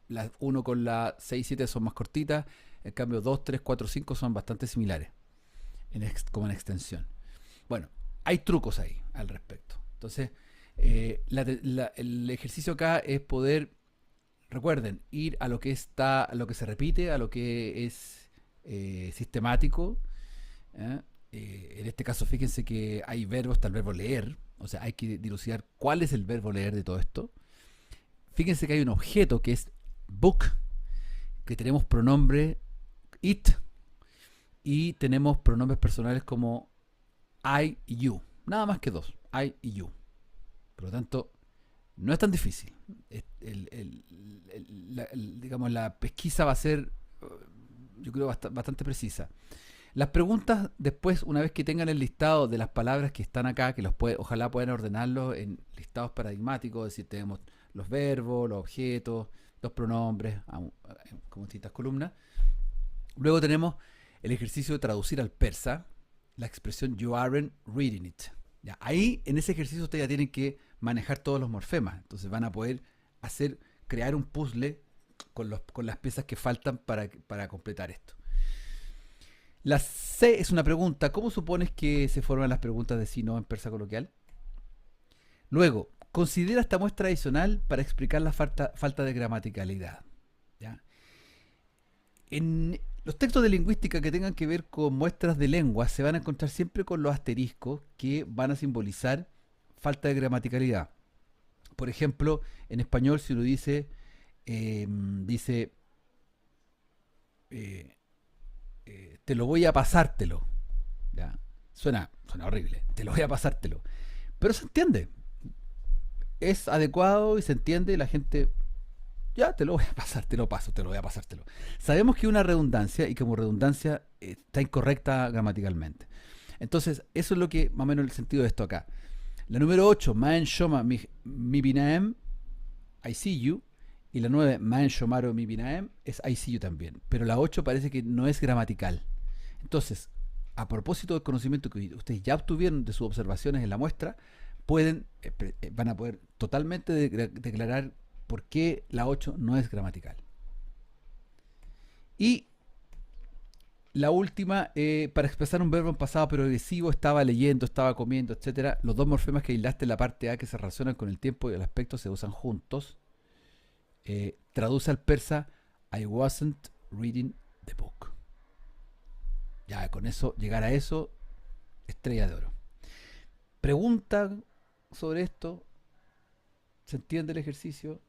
las 1 con la 6 y 7 son más cortitas, en cambio 2, 3, 4, 5 son bastante similares, como en extensión. Bueno, hay trucos ahí al respecto. Entonces, el ejercicio acá es poder, recuerden, ir a lo que está, a lo que se repite, a lo que es sistemático. En este caso, fíjense que hay verbos, está el verbo leer, o sea, hay que dilucidar cuál es el verbo leer de todo esto. Fíjense que hay un objeto que es book, que tenemos pronombre it, y tenemos pronombres personales como I y you, nada más que 2, I y you. Por lo tanto, no es tan difícil. Digamos, la pesquisa va a ser, yo creo, bastante precisa. Las preguntas después, una vez que tengan el listado de las palabras que están acá, que ojalá puedan ordenarlos en listados paradigmáticos, es decir, tenemos los verbos, los objetos, los pronombres, como distintas columnas. Luego tenemos el ejercicio de traducir al persa la expresión you aren't reading it. Ya, ahí, en ese ejercicio, ustedes ya tienen que manejar todos los morfemas. Entonces van a poder crear un puzzle con las piezas que faltan para completar esto. La C es una pregunta. ¿Cómo supones que se forman las preguntas de sí no en persa coloquial? Luego, considera esta muestra adicional para explicar la falta de gramaticalidad. ¿Ya? En los textos de lingüística que tengan que ver con muestras de lengua se van a encontrar siempre con los asteriscos que van a simbolizar falta de gramaticalidad. Por ejemplo, en español, si uno dice te lo voy a pasártelo. ¿Ya? Suena horrible. Te lo voy a pasártelo. Pero se entiende. Es adecuado y se entiende. La gente, ya te lo voy a pasar, te lo paso, te lo voy a pasártelo. Sabemos que es una redundancia y como redundancia está incorrecta gramaticalmente. Entonces, eso es lo que, más o menos, el sentido de esto acá. La número 8, Maen Shoma mi binaem, I see you. Y la 9, Maen Shomaro mi binaem, es I see you también. Pero la 8 parece que no es gramatical. Entonces, a propósito del conocimiento que ustedes ya obtuvieron de sus observaciones en la muestra, van a poder totalmente declarar por qué la 8 no es gramatical. Y la última, para expresar un verbo en pasado progresivo, estaba leyendo, estaba comiendo, etc. Los dos morfemas que aislaste en la parte A que se relacionan con el tiempo y el aspecto se usan juntos. Traduce al persa I wasn't reading the book. Ya con eso, llegar a eso, estrella de oro. Pregunta sobre esto. ¿Se entiende el ejercicio?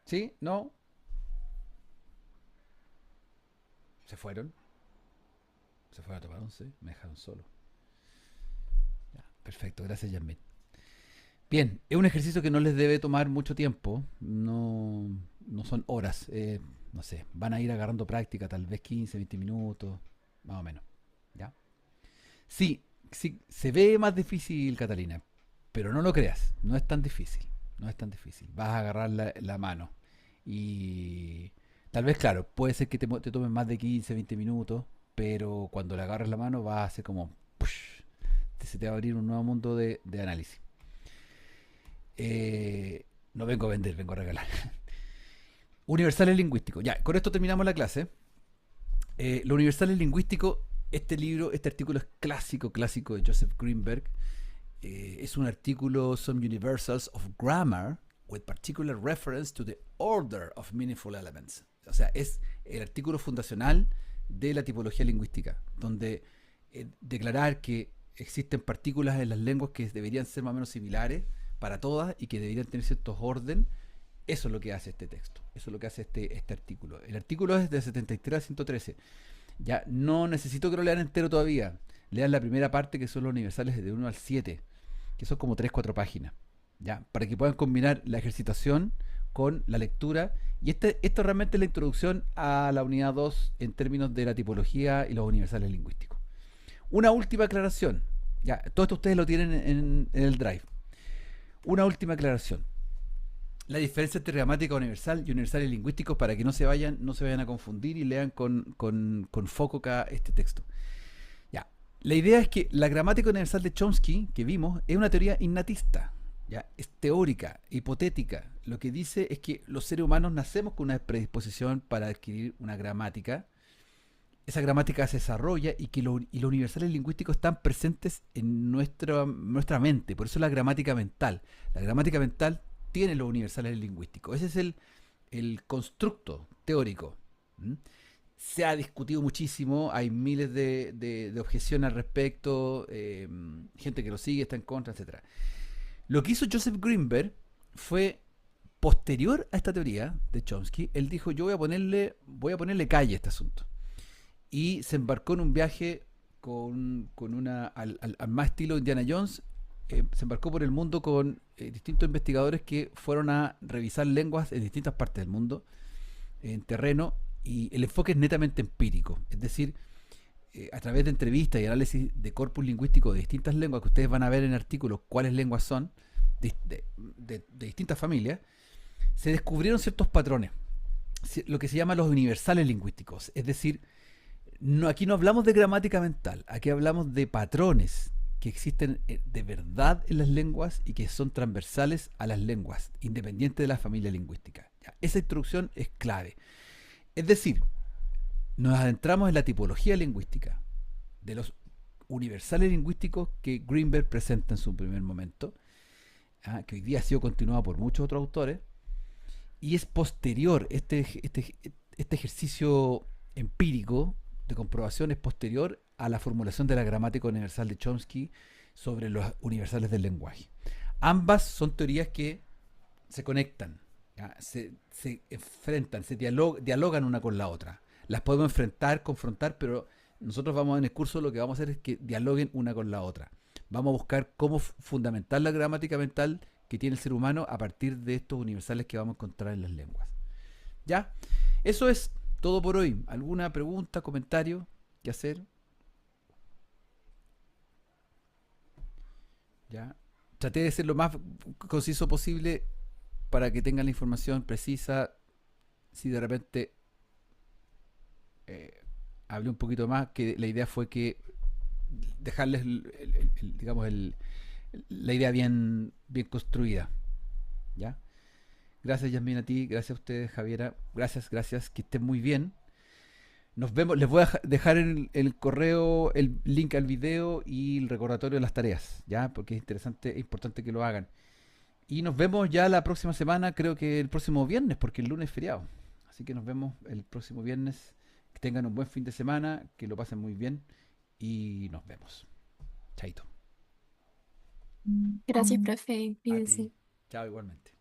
¿Sí? ¿No? ¿Se fueron? ¿Se fueron a tomar once? Me dejaron solo. Ya, perfecto, gracias, Yasmin. Bien, es un ejercicio que no les debe tomar mucho tiempo. No son horas. No sé, van a ir agarrando práctica, tal vez 15, 20 minutos, más o menos. ¿Ya? Sí, se ve más difícil, Catalina, pero no lo creas, no es tan difícil. No es tan difícil. Vas a agarrar la mano y tal vez, claro, puede ser que te tomen más de 15, 20 minutos, pero cuando le agarres la mano va a hacer como push, se te va a abrir un nuevo mundo de análisis. No vengo a vender, vengo a regalar. Universales lingüísticos. Ya, con esto terminamos la clase. Los universales lingüísticos, este artículo es clásico de Joseph Greenberg. Es un artículo, Some Universals of Grammar with particular reference to the order of meaningful elements. O sea, es el artículo fundacional de la tipología lingüística, donde declarar que existen partículas en las lenguas que deberían ser más o menos similares para todas y que deberían tener ciertos orden. Eso es lo que hace este texto, eso es lo que hace este artículo. El artículo es de 73 a 113. Ya no necesito que lo lean entero todavía. Lean la primera parte, que son los universales de 1 al 7, que son como 3-4 páginas, ¿ya? Para que puedan combinar la ejercitación con la lectura. Y esto realmente es la introducción a la unidad 2 en términos de la tipología y los universales lingüísticos. Una última aclaración. Ya, todo esto ustedes lo tienen en el Drive. Una última aclaración. La diferencia entre gramática universal y universales lingüísticos para que no se vayan a confundir y lean con foco este texto. Ya. La idea es que la gramática universal de Chomsky que vimos es una teoría innatista. ¿Ya? Es teórica, hipotética. Lo que dice es que los seres humanos nacemos con una predisposición para adquirir una gramática. Esa gramática se desarrolla y que los universales lingüísticos están presentes en nuestra mente. Por eso la gramática mental. La gramática mental tiene los universales lingüísticos. Ese es el constructo teórico. ¿Mm? Se ha discutido muchísimo, hay miles de objeciones al respecto, gente que lo sigue, está en contra, etcétera. Lo que hizo Joseph Greenberg fue posterior a esta teoría de Chomsky. Él dijo, yo voy a ponerle calle a este asunto. Y se embarcó en un viaje al más estilo Indiana Jones. Se embarcó por el mundo con distintos investigadores que fueron a revisar lenguas en distintas partes del mundo, en terreno, y el enfoque es netamente empírico. Es decir, a través de entrevistas y análisis de corpus lingüístico de distintas lenguas, que ustedes van a ver en artículos cuáles lenguas son, de distintas familias, se descubrieron ciertos patrones, lo que se llama los universales lingüísticos. Es decir, aquí no hablamos de gramática mental, aquí hablamos de patrones que existen de verdad en las lenguas y que son transversales a las lenguas, independiente de la familia lingüística. ¿Ya? Esa introducción es clave. Es decir, nos adentramos en la tipología lingüística de los universales lingüísticos que Greenberg presenta en su primer momento, que hoy día ha sido continuado por muchos otros autores, y es posterior, este ejercicio empírico de comprobación es posterior a la formulación de la gramática universal de Chomsky sobre los universales del lenguaje. Ambas son teorías que se conectan, se enfrentan, se dialogan una con la otra. Las podemos enfrentar, confrontar, pero nosotros vamos en el curso, lo que vamos a hacer es que dialoguen una con la otra. Vamos a buscar cómo fundamentar la gramática mental que tiene el ser humano a partir de estos universales que vamos a encontrar en las lenguas. ¿Ya? Eso es todo por hoy. ¿Alguna pregunta, comentario que hacer? ¿Ya? Traté de ser lo más conciso posible para que tengan la información precisa. Si de repente hablé un poquito más, que la idea fue que dejarles digamos la idea bien construida. ¿Ya? Gracias, Yasmin, a ti, gracias a ustedes, Javiera, gracias, que estén muy bien. Nos vemos, les voy a dejar en el correo el link al video y el recordatorio de las tareas, ¿ya? Porque es interesante, es importante que lo hagan. Y nos vemos ya la próxima semana, creo que el próximo viernes, porque el lunes es feriado. Así que nos vemos el próximo viernes. Que tengan un buen fin de semana, que lo pasen muy bien y nos vemos. Chaito. Gracias, profe. A Cuídense. ti. Chao igualmente.